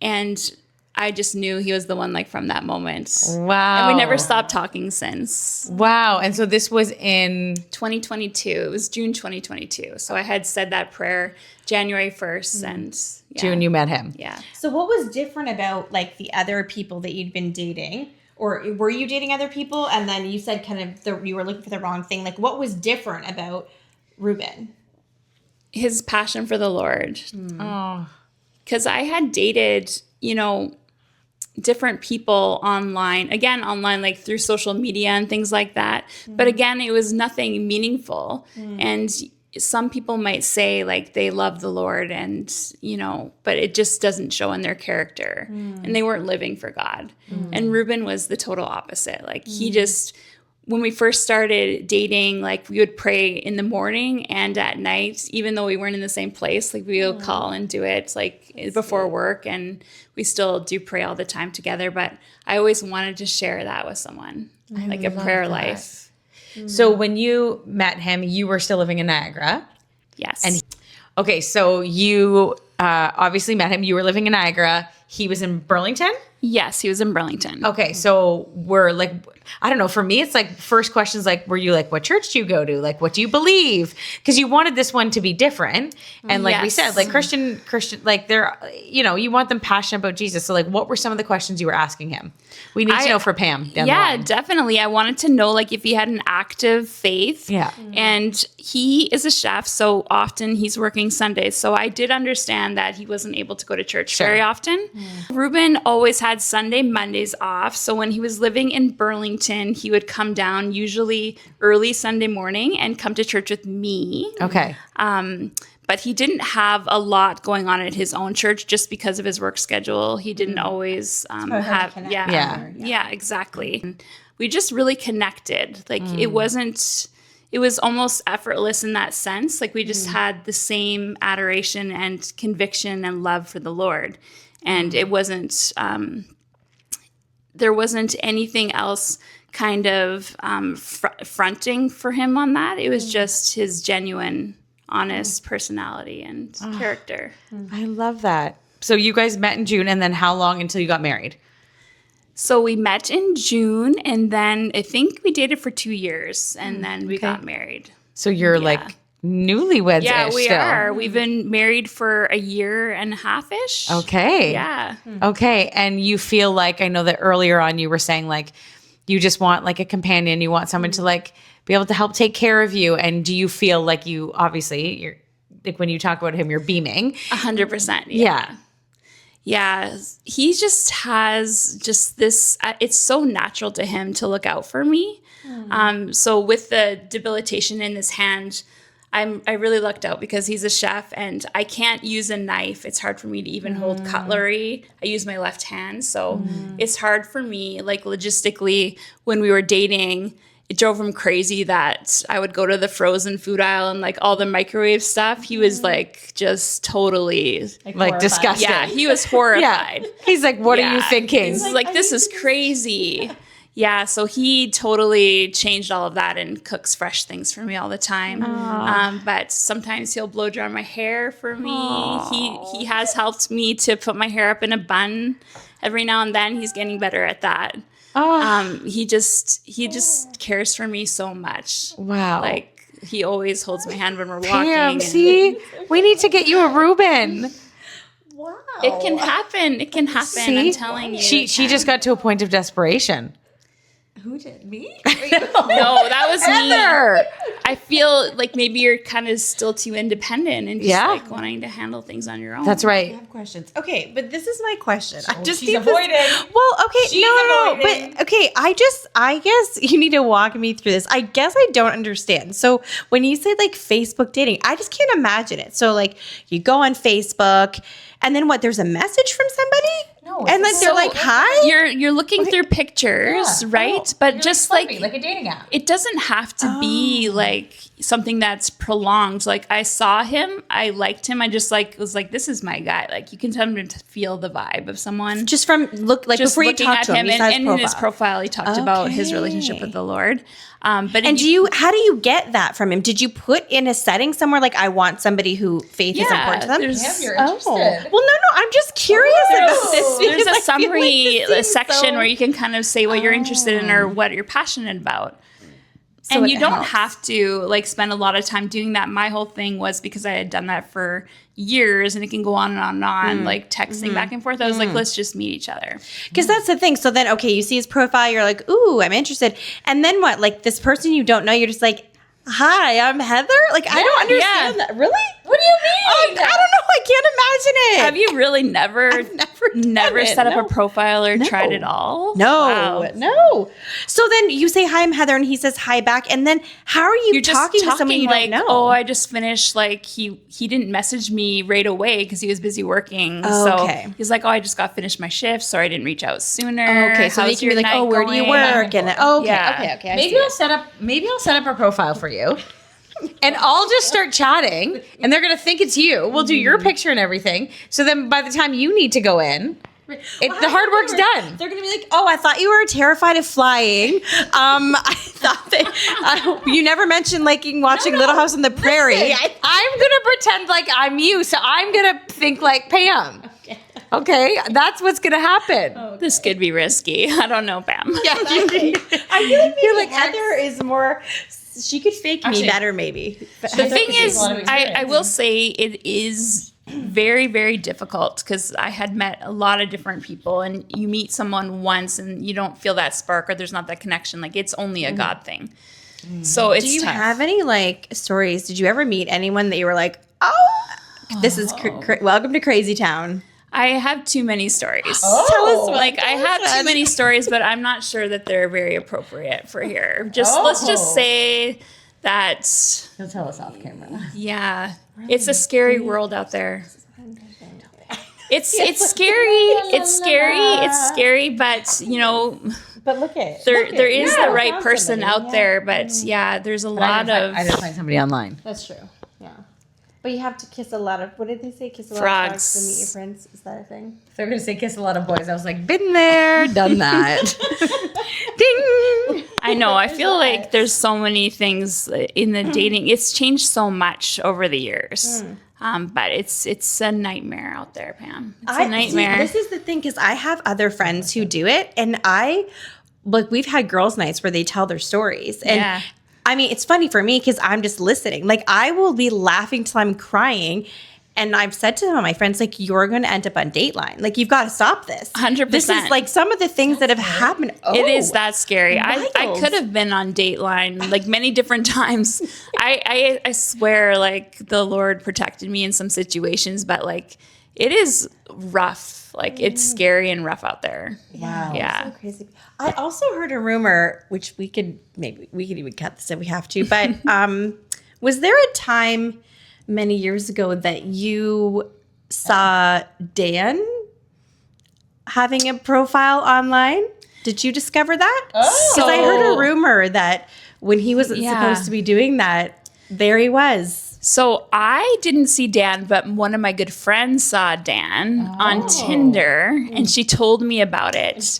And I just knew he was the one, like, from that moment. Wow. And we never stopped talking since. Wow. And so this was in 2022. It was June 2022. So I had said that prayer January 1st, and June you met him. Yeah. So what was different about like the other people that you'd been dating? Or were you dating other people? And then you said kind of you were looking for the wrong thing. Like, what was different about Ruben? His passion for the Lord. Oh. Because I had dated, you know, different people online, like through social media and things like that. But again, it was nothing meaningful. And some people might say like they love the Lord, and, you know, but it just doesn't show in their character, and they weren't living for God. And Ruben was the total opposite. Like he just, when we first started dating, like we would pray in the morning and at night, even though we weren't in the same place. Like we would call and do it like before work, and we still do pray all the time together. But I always wanted to share that with someone, like a prayer life. So when you met him, you were still living in Niagara. Yes. And okay, so you obviously met him. You were living in Niagara. He was in Burlington? Yes, he was in Burlington. Okay, so we're like, I don't know. For me, it's like first questions like, were you like, what church do you go to? Like, what do you believe? Because you wanted this one to be different. And like we said, like Christian, like they're, you know, you want them passionate about Jesus. So like, what were some of the questions you were asking him? We need to know for Pam. Down the line. Definitely. I wanted to know like if he had an active faith. Yeah. And he is a chef, so often he's working Sundays. So I did understand that he wasn't able to go to church very often. Ruben always had Sunday, Mondays off. So when he was living in Burlington, he would come down usually early Sunday morning and come to church with me. Okay. But he didn't have a lot going on at his own church just because of his work schedule. He didn't always have, exactly. And we just really connected. Like it was almost effortless in that sense. Like we just had the same adoration and conviction and love for the Lord. And it wasn't, there wasn't anything else kind of fronting for him on that. It was just his genuine, honest personality and character. I love that. So you guys met in June, and then how long until you got married? So we met in June, and then I think we dated for 2 years, and then we got married. So you're like newlyweds. Yeah, we still. are. We've been married for a year and a half-ish. Okay. Yeah. Okay. And you feel like, I know that earlier on you were saying like, you just want like a companion. You want someone to like be able to help take care of you. And do you feel like you, obviously, you're like when you talk about him, you're beaming. 100%. Yeah. Yeah, he just has just this, it's so natural to him to look out for me. So with the debilitation in his hand, I really lucked out because he's a chef and I can't use a knife. It's hard for me to even hold cutlery. I use my left hand. So it's hard for me, like logistically, when we were dating, it drove him crazy that I would go to the frozen food aisle and like all the microwave stuff. He was like just totally Like disgusted. yeah, he was horrified. Yeah. He's like, what are you thinking? He's like, this is crazy. Yeah, so he totally changed all of that and cooks fresh things for me all the time. But sometimes he'll blow dry my hair for me. He has helped me to put my hair up in a bun every now and then. He's getting better at that. He just cares for me so much. Wow. Like he always holds my hand when we're walking. Damn, see? We need to get you a Reuben. Wow. It can happen. It can happen. See? I'm telling you. She just got to a point of desperation. Who did? Me? No, that was me. Heather! I feel like maybe you're kind of still too independent and just Yeah. like wanting to handle things on your own. That's I right. have questions. Okay, but this is my question. I just she's need avoiding. Well, okay, She's no, avoiding. but okay. I guess you need to walk me through this. I guess I don't understand. So when you say like Facebook dating, I just can't imagine it. So like you go on Facebook, and then what? There's a message from somebody. No, and like they're like, "Hi." You're looking through pictures, right? But just like a dating app. it doesn't have to be like something that's prolonged. Like I saw him, I liked him. I just like was like, this is my guy. Like you can tell him to feel the vibe of someone. Just from before you looking talk at to him, and in his profile, he talked about his Okay. relationship with the Lord. But And how do you get that from him? Did you put in a setting somewhere like I want somebody who faith is important to them? there's- Well, no, I'm just curious about this. There's because a I feel summary like this seems section so- where you can kind of say what you're interested in or what you're passionate about. So And it you don't helps. have to like spend a lot of time doing that. My whole thing was because I had done that for years and it can go on and on and on, like texting back and forth. I was like, let's just meet each other. Because that's the thing. So then, okay, you see his profile, you're like, ooh, I'm interested. And then what? Like this person you don't know, you're just like, hi, I'm Heather? Like, I don't understand that. Really? What do you mean? I don't know. I can't imagine it. Have you really never never done it. set up No. a profile or tried it all? No, Wow. no. So then you say, hi, I'm Heather, and he says hi back. And then how are you You're just talking to someone you like, don't know? oh, I just finished. Like he didn't message me right away because he was busy working. Okay. So he's like, oh, I just got finished my shift. Sorry, I didn't reach out sooner. Okay, so they How's can be your like, oh, night where do you going?" work? And Yeah. okay. I Maybe see I'll it. set up a profile for you. And I'll just start chatting and they're going to think it's you. We'll do your picture and everything. So then by the time you need to go in, the hard work's done. They're gonna be like, "Oh, I thought you were terrified of flying. I thought that you never mentioned liking watching Little House on the Prairie." I'm going to pretend like I'm you. So I'm going to think like Pam. Okay. That's what's going to happen. This could be risky. I don't know, Pam. I feel like you're like Heather is more. She could fake me better, maybe. The thing is, a lot of experience. I will say it is very, very difficult because I had met a lot of different people and you meet someone once and you don't feel that spark or there's not that connection. Like it's only a God thing. So it's Do you tough. have any like stories? Did you ever meet anyone that you were like, "Oh, this is welcome to Crazy Town"? I have too many stories. Tell us what Like I have too many stories, but I'm not sure that they're very appropriate for here. Let's just say that You'll tell us off camera. yeah, it's a scary world out there. It's scary. It's scary. It's scary, but you know, But look at there is the right person out there. But yeah, there's a lot of I did find somebody online. That's true. Yeah. But you have to kiss a lot of, what did they say? Kiss a lot Frogs. of frogs to meet your friends. Is that a thing? They're going to say kiss a lot of boys. I was like, been there, done that. Ding. I know. I feel like there's so many things in the dating. It's changed so much over the years. But it's a nightmare out there, Pam. It's a nightmare. This is the thing, because I have other friends who do it, and we've had girls' nights where they tell their stories, and Yeah. I mean, it's funny for me because I'm just listening. Like, I will be laughing till I'm crying. And I've said to my friends, like, you're going to end up on Dateline. Like, you've got to stop this. 100%. This is like some of the things that have happened. It is that scary. I wild. could have been on Dateline like many different times. I swear, like, the Lord protected me in some situations, but like, it is rough. Like, it's scary and rough out there. Wow. Yeah. So crazy. I also heard a rumor, which we could even cut this if we have to, but was there a time many years ago that you saw Dan having a profile online? Did you discover that? Because I heard a rumor that when he wasn't supposed to be doing that, there he was. So I didn't see Dan, but one of my good friends saw Dan on Tinder, and she told me about it.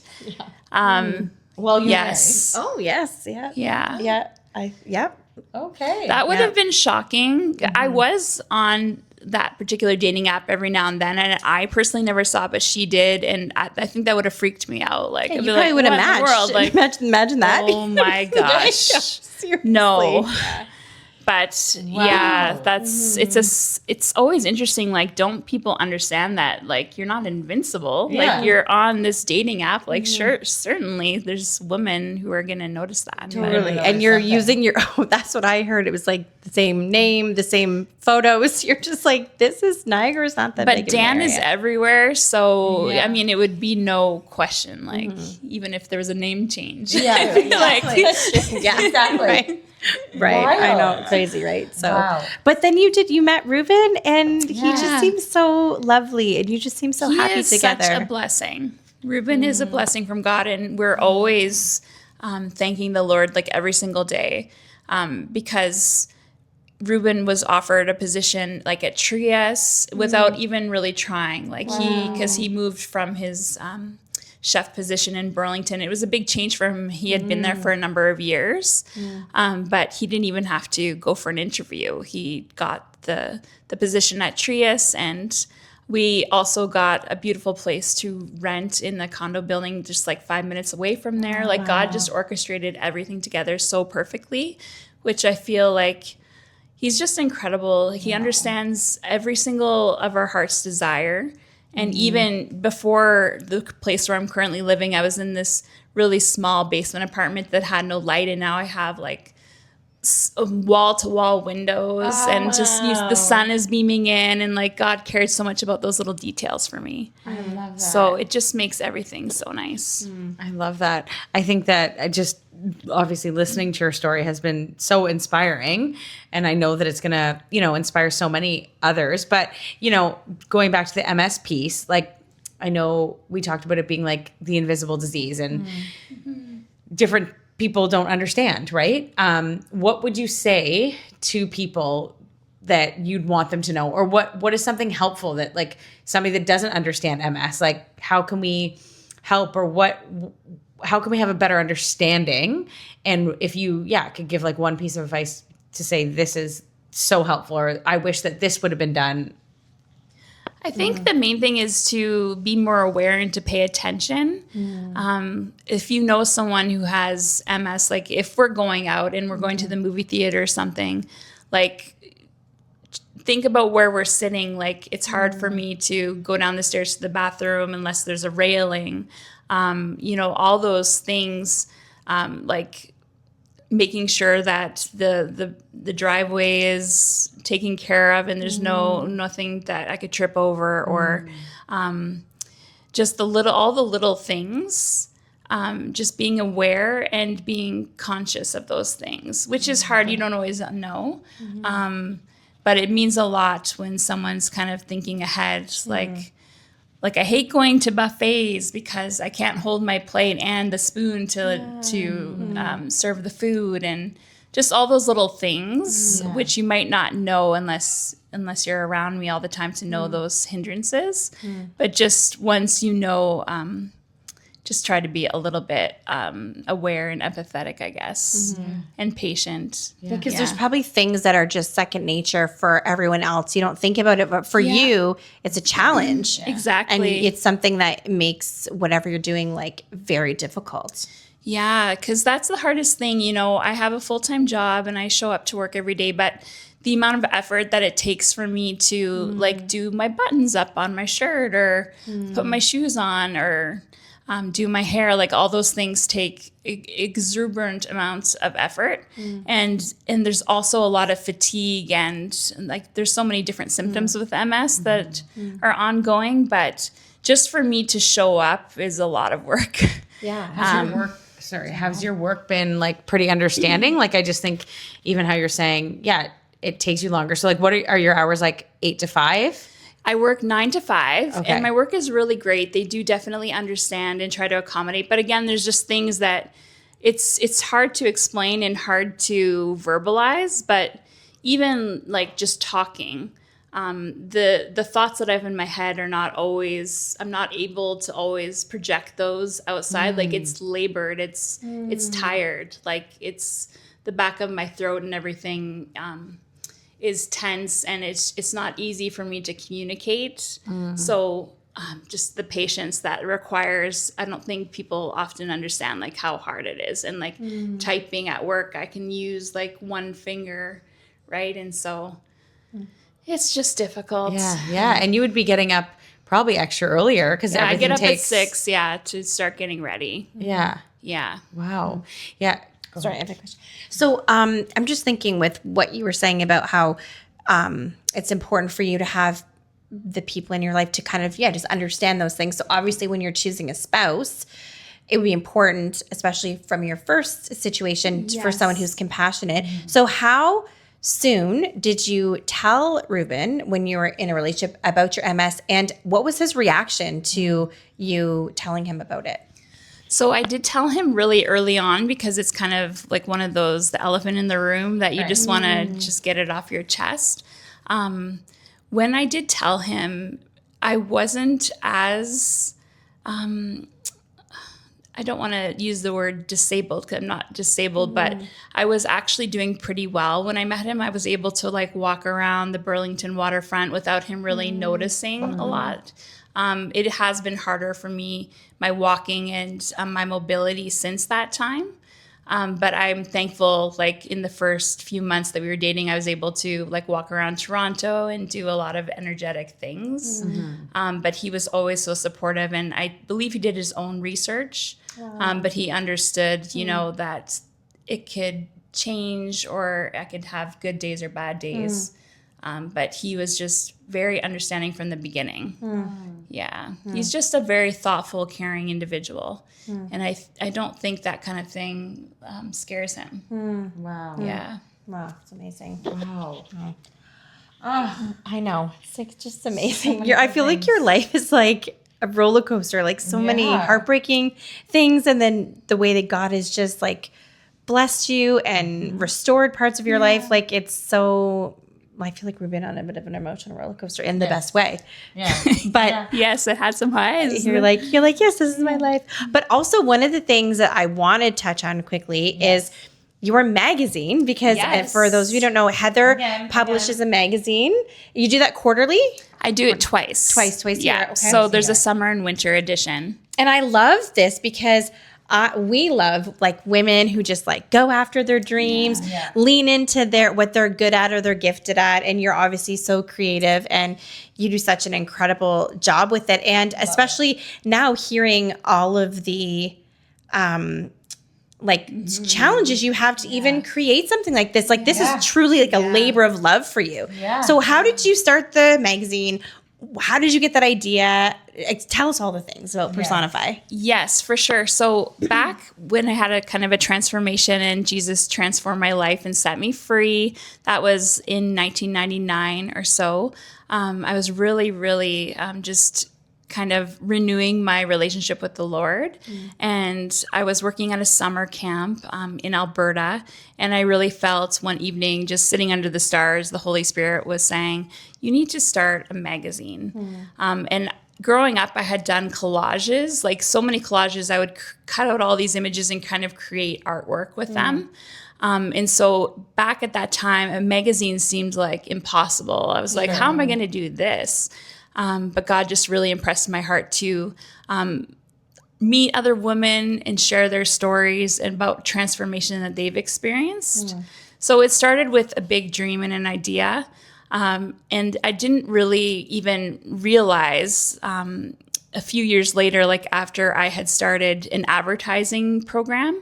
Well, you Yes. Oh, yes. Yeah. Yeah. Yep. Okay. That would have been shocking. I was on that particular dating app every now and then, and I personally never saw it, but she did, and I think that would have freaked me out. Like, You I'd be probably like, would have what in the matched. world? Like, Imagine that. oh my gosh. Seriously. No. But yeah, it's always interesting. Like, don't people understand that, like, you're not invincible? Yeah. Like, you're on this dating app. Like, certainly there's women who are going to notice that. But- Totally. And you're using your that's what I heard. It was like the same name, the same photos. You're just like, this is Niagara's not that big. But Dan is area. everywhere. So, Yeah. I mean, it would be no question, like, even if there was a name change. Yeah, Like, Yeah, exactly. Right. I know. Wild. Crazy, right? So Wow. but then you met Ruben and he just Yeah. seems so lovely and you just seem so he happy is together. such a blessing. Ruben is a blessing from God, and we're always thanking the Lord like every single day, because Ruben was offered a position like at Trias without even really trying. Like because he moved from his chef position in Burlington. It was a big change for him. He had been there for a number of years, but he didn't even have to go for an interview. He got the position at Trias, and we also got a beautiful place to rent in the condo building just like 5 minutes away from there. Like, God just orchestrated everything together so perfectly, which I feel like he's just incredible. He understands every single of our heart's desire. And even before the place where I'm currently living, I was in this really small basement apartment that had no light. And now I have like wall-to-wall windows, and just the sun is beaming in. And like, God cared so much about those little details for me. I love that. So it just makes everything so nice. I love that. I think that I just obviously listening to your story has been so inspiring, and I know that it's going to, inspire so many others. But, going back to the MS piece, like, I know we talked about it being like the invisible disease, and different people don't understand, right? What would you say to people that you'd want them to know, or what is something helpful that, like, somebody that doesn't understand MS, like, how can we help, or how can we have a better understanding? And if you, could give like one piece of advice to say, this is so helpful, or I wish that this would have been done. I think the main thing is to be more aware and to pay attention. If you know someone who has MS, like if we're going out and we're going to the movie theater or something, like, think about where we're sitting. Like, it's hard for me to go down the stairs to the bathroom unless there's a railing. All those things, like making sure that the driveway is taken care of and there's nothing that I could trip over, or just all the little things, just being aware and being conscious of those things, which is hard. You don't always know. But it means a lot when someone's kind of thinking ahead, like I hate going to buffets because I can't hold my plate and the spoon to serve the food, and just all those little things, which you might not know unless you're around me all the time to know those hindrances. But just once you know, just try to be a little bit aware and empathetic, I guess, and patient. Because there's probably things that are just second nature for everyone else. You don't think about it, but for you, it's a challenge. Exactly. And it's something that makes whatever you're doing like very difficult. Yeah, because that's the hardest thing. You know, I have a full-time job and I show up to work every day, but the amount of effort that it takes for me to like do my buttons up on my shirt or put my shoes on or do my hair, like all those things take exuberant amounts of effort. And there's also a lot of fatigue and like there's so many different symptoms with MS that are ongoing, but just for me to show up is a lot of work. Yeah. How's your work been like pretty understanding? Like, I just think even how you're saying, yeah, it takes you longer. So like, what are your hours, like 8 to 5? I work 9 to 5 Okay. and my work is really great. They do definitely understand and try to accommodate. But again, there's just things that it's hard to explain and hard to verbalize, but even like just talking, the thoughts that I have in my head are not always, I'm not able to always project those outside. Like it's labored, it's tired. Like it's the back of my throat and everything is tense and it's not easy for me to communicate. So just the patience that requires, I don't think people often understand like how hard it is. And like typing at work, I can use like one finger, right? And so it's just difficult. Yeah. And you would be getting up probably extra earlier because I everything get up takes at 6, to start getting ready. Yeah. Yeah. Wow. Yeah. Sorry, I have a question. So I'm just thinking with what you were saying about how it's important for you to have the people in your life to kind of, just understand those things. So obviously when you're choosing a spouse, it would be important, especially from your first situation, for someone who's compassionate. So how soon did you tell Ruben when you were in a relationship about your MS, and what was his reaction to you telling him about it? So I did tell him really early on because it's kind of like one of those, the elephant in the room that you just want to just get it off your chest. When I did tell him, I wasn't as, I don't want to use the word disabled because I'm not disabled, but I was actually doing pretty well. When I met him, I was able to like walk around the Burlington waterfront without him really noticing a lot. It has been harder for me, my walking and my mobility since that time. But I'm thankful, like in the first few months that we were dating, I was able to like walk around Toronto and do a lot of energetic things. But he was always so supportive, and I believe he did his own research. But he understood, that it could change or I could have good days or bad days. But he was just very understanding from the beginning. Yeah. He's just a very thoughtful, caring individual. And I don't think that kind of thing scares him. Wow. Yeah. Wow, it's amazing. Wow. Oh, I know. It's like just amazing. I feel like your life is like a roller coaster, like so many heartbreaking things. And then the way that God has just like blessed you and restored parts of your life. Like it's so... I feel like we've been on a bit of an emotional roller coaster in the best way. Yeah. But Yes, it had some highs. you're like, yes, this is my life. But also one of the things that I want to touch on quickly is your magazine, because for those of you who don't know, Heather publishes a magazine. You do that quarterly? I do it twice. Twice a year. Yeah. Okay. So there's a summer and winter edition. And I love this because we love like women who just like go after their dreams, lean into what they're good at or they're gifted at. And you're obviously so creative and you do such an incredible job with it. And especially now hearing all of the challenges you have to even create something like this. Like this is truly like a labor of love for you. Yeah. So how did you start the magazine? How did you get that idea? Tell us all the things about Personify. Yes, for sure. So back when I had a kind of a transformation and Jesus transformed my life and set me free, that was in 1999 or so. I was really, really just kind of renewing my relationship with the Lord. And I was working at a summer camp in Alberta. And I really felt one evening, just sitting under the stars, the Holy Spirit was saying, you need to start a magazine. And growing up, I had done collages, like so many collages. I would cut out all these images and kind of create artwork with them. And so back at that time, a magazine seemed like impossible. I was like, how am I going to do this? But God just really impressed my heart to meet other women and share their stories and about transformation that they've experienced. So it started with a big dream and an idea. And I didn't really even realize a few years later, like after I had started an advertising program,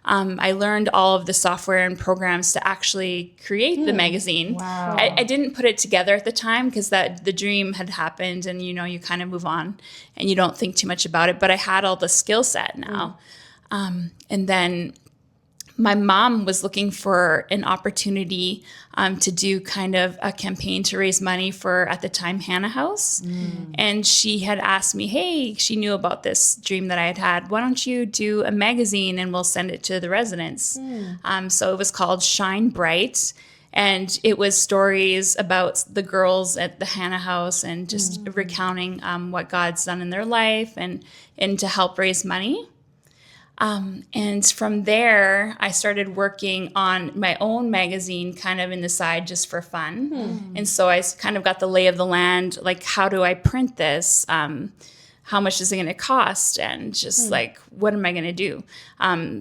I learned all of the software and programs to actually create the magazine. Wow. I didn't put it together at the time because the dream had happened, and you kind of move on and you don't think too much about it. But I had all the skill set now. And then my mom was looking for an opportunity to do kind of a campaign to raise money for, at the time, Hannah House. And she had asked me, hey, she knew about this dream that I had had. Why don't you do a magazine and we'll send it to the residents? So it was called Shine Bright. And it was stories about the girls at the Hannah House and just recounting what God's done in their life and to help raise money. And from there, I started working on my own magazine kind of in the side just for fun. And so I kind of got the lay of the land, like, how do I print this? How much is it going to cost? And just like, what am I going to do?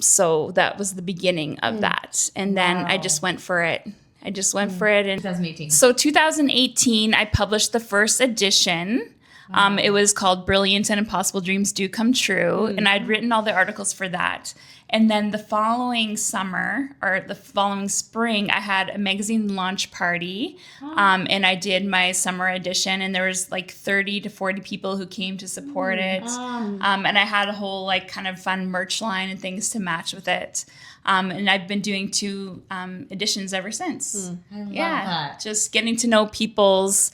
So that was the beginning of that. And then I just went for it. And 2018. So 2018, I published the first edition. It was called Brilliant and Impossible Dreams Do Come True. And I'd written all the articles for that. And then the following summer or the following spring, I had a magazine launch party. And I did my summer edition, and there was like 30 to 40 people who came to support it. And I had a whole like kind of fun merch line and things to match with it. And I've been doing 2 editions ever since. I love that. Just getting to know people's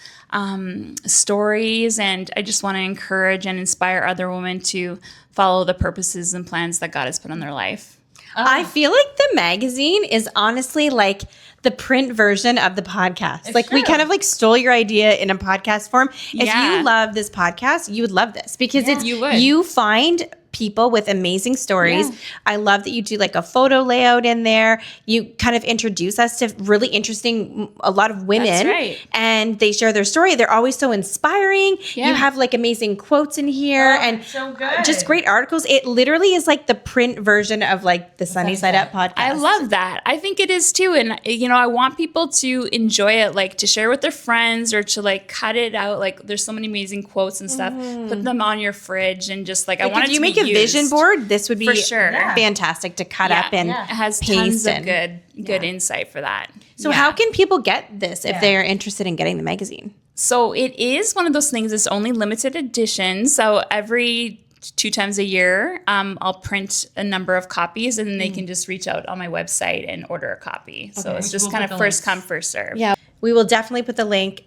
stories. And I just want to encourage and inspire other women to follow the purposes and plans that God has put on their life. I feel like the magazine is honestly like the print version of the podcast. Like we kind of like stole your idea in a podcast form. If you love this podcast, you would love this because you find people with amazing stories. I love that you do like a photo layout in there. You kind of introduce us to really interesting, a lot of women. That's right. And they share their story. They're always so inspiring. You have like amazing quotes in here and so good. just great articles. It literally is like the print version of like the Sunny Side Up podcast. I love that. I think it is too. And, I want people to enjoy it, like to share with their friends or to like cut it out. Like there's so many amazing quotes and stuff. Put them on your fridge and just like I want it to be if you make a vision board, this would be for sure fantastic to cut up and it has paste tons of good insight for that. So how can people get this if they are interested in getting the magazine? So it is one of those things. It's only limited edition. So every 2 times a year, I'll print a number of copies, and then they can just reach out on my website and order a copy. So it's just kind of first come, first serve. Yeah, we will definitely put the link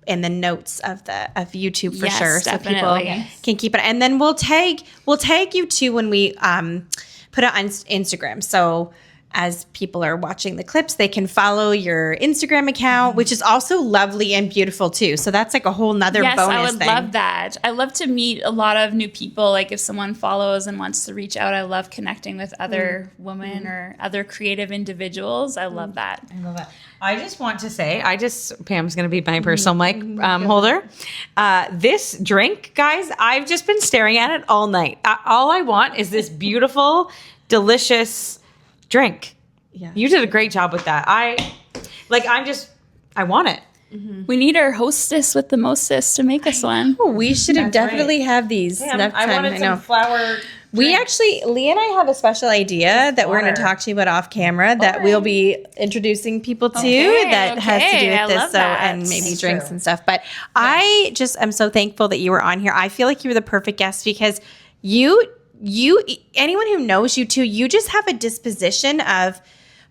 in the notes of YouTube for sure, so people can keep it. And then we'll tag you too when we put it on Instagram. So as people are watching the clips, they can follow your Instagram account, which is also lovely and beautiful too. So that's like a whole nother bonus thing. Yes, I would love that. I love to meet a lot of new people. Like if someone follows and wants to reach out, I love connecting with other women or other creative individuals. I love that. I love that. I just want to say, Pam's going to be my personal mic holder. This drink, guys, I've just been staring at it all night. All I want is this beautiful, delicious drink. Yeah. You did a great job with that. I want it. We need our hostess with the mostest to make us one. Oh, we should have definitely have these. I wanted some flour. We actually, Lee and I have a special idea that we're going to talk to you about off camera that we'll be introducing people to that has to do with this. So, and maybe drinks and stuff. But I just am so thankful that you were on here. I feel like you were the perfect guest because you, anyone who knows you too, you just have a disposition of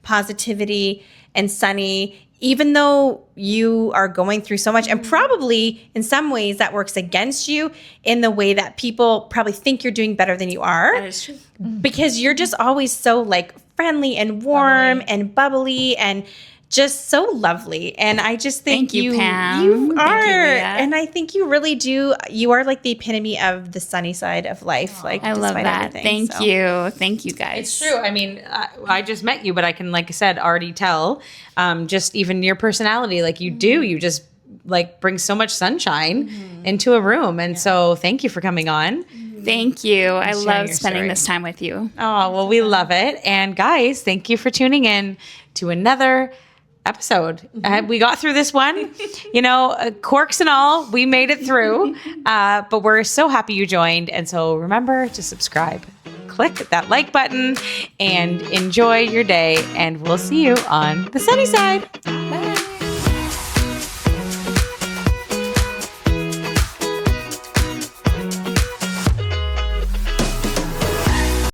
positivity and sunny, even though you are going through so much, and probably in some ways that works against you in the way that people probably think you're doing better than you are. That is true. Because you're just always so like friendly and warm and bubbly and just so lovely. And I just think Thank you, Pam. You Thank are. you, Leah. And I think you really do. You are like the epitome of the sunny side of life. Like I love that. Everything. Thank you. Thank you, guys. It's true. I mean, I just met you, but I can, like I said, already tell just even your personality. Like you do. You just like bring so much sunshine into a room. And so thank you for coming on. Thank you. I sharing love your spending story. this time with you. Oh, well, we love it. And guys, thank you for tuning in to another episode. We got through this one, quirks and all, we made it through, but we're so happy you joined. And so remember to subscribe, click that like button, and enjoy your day. And we'll see you on the sunny side. Bye.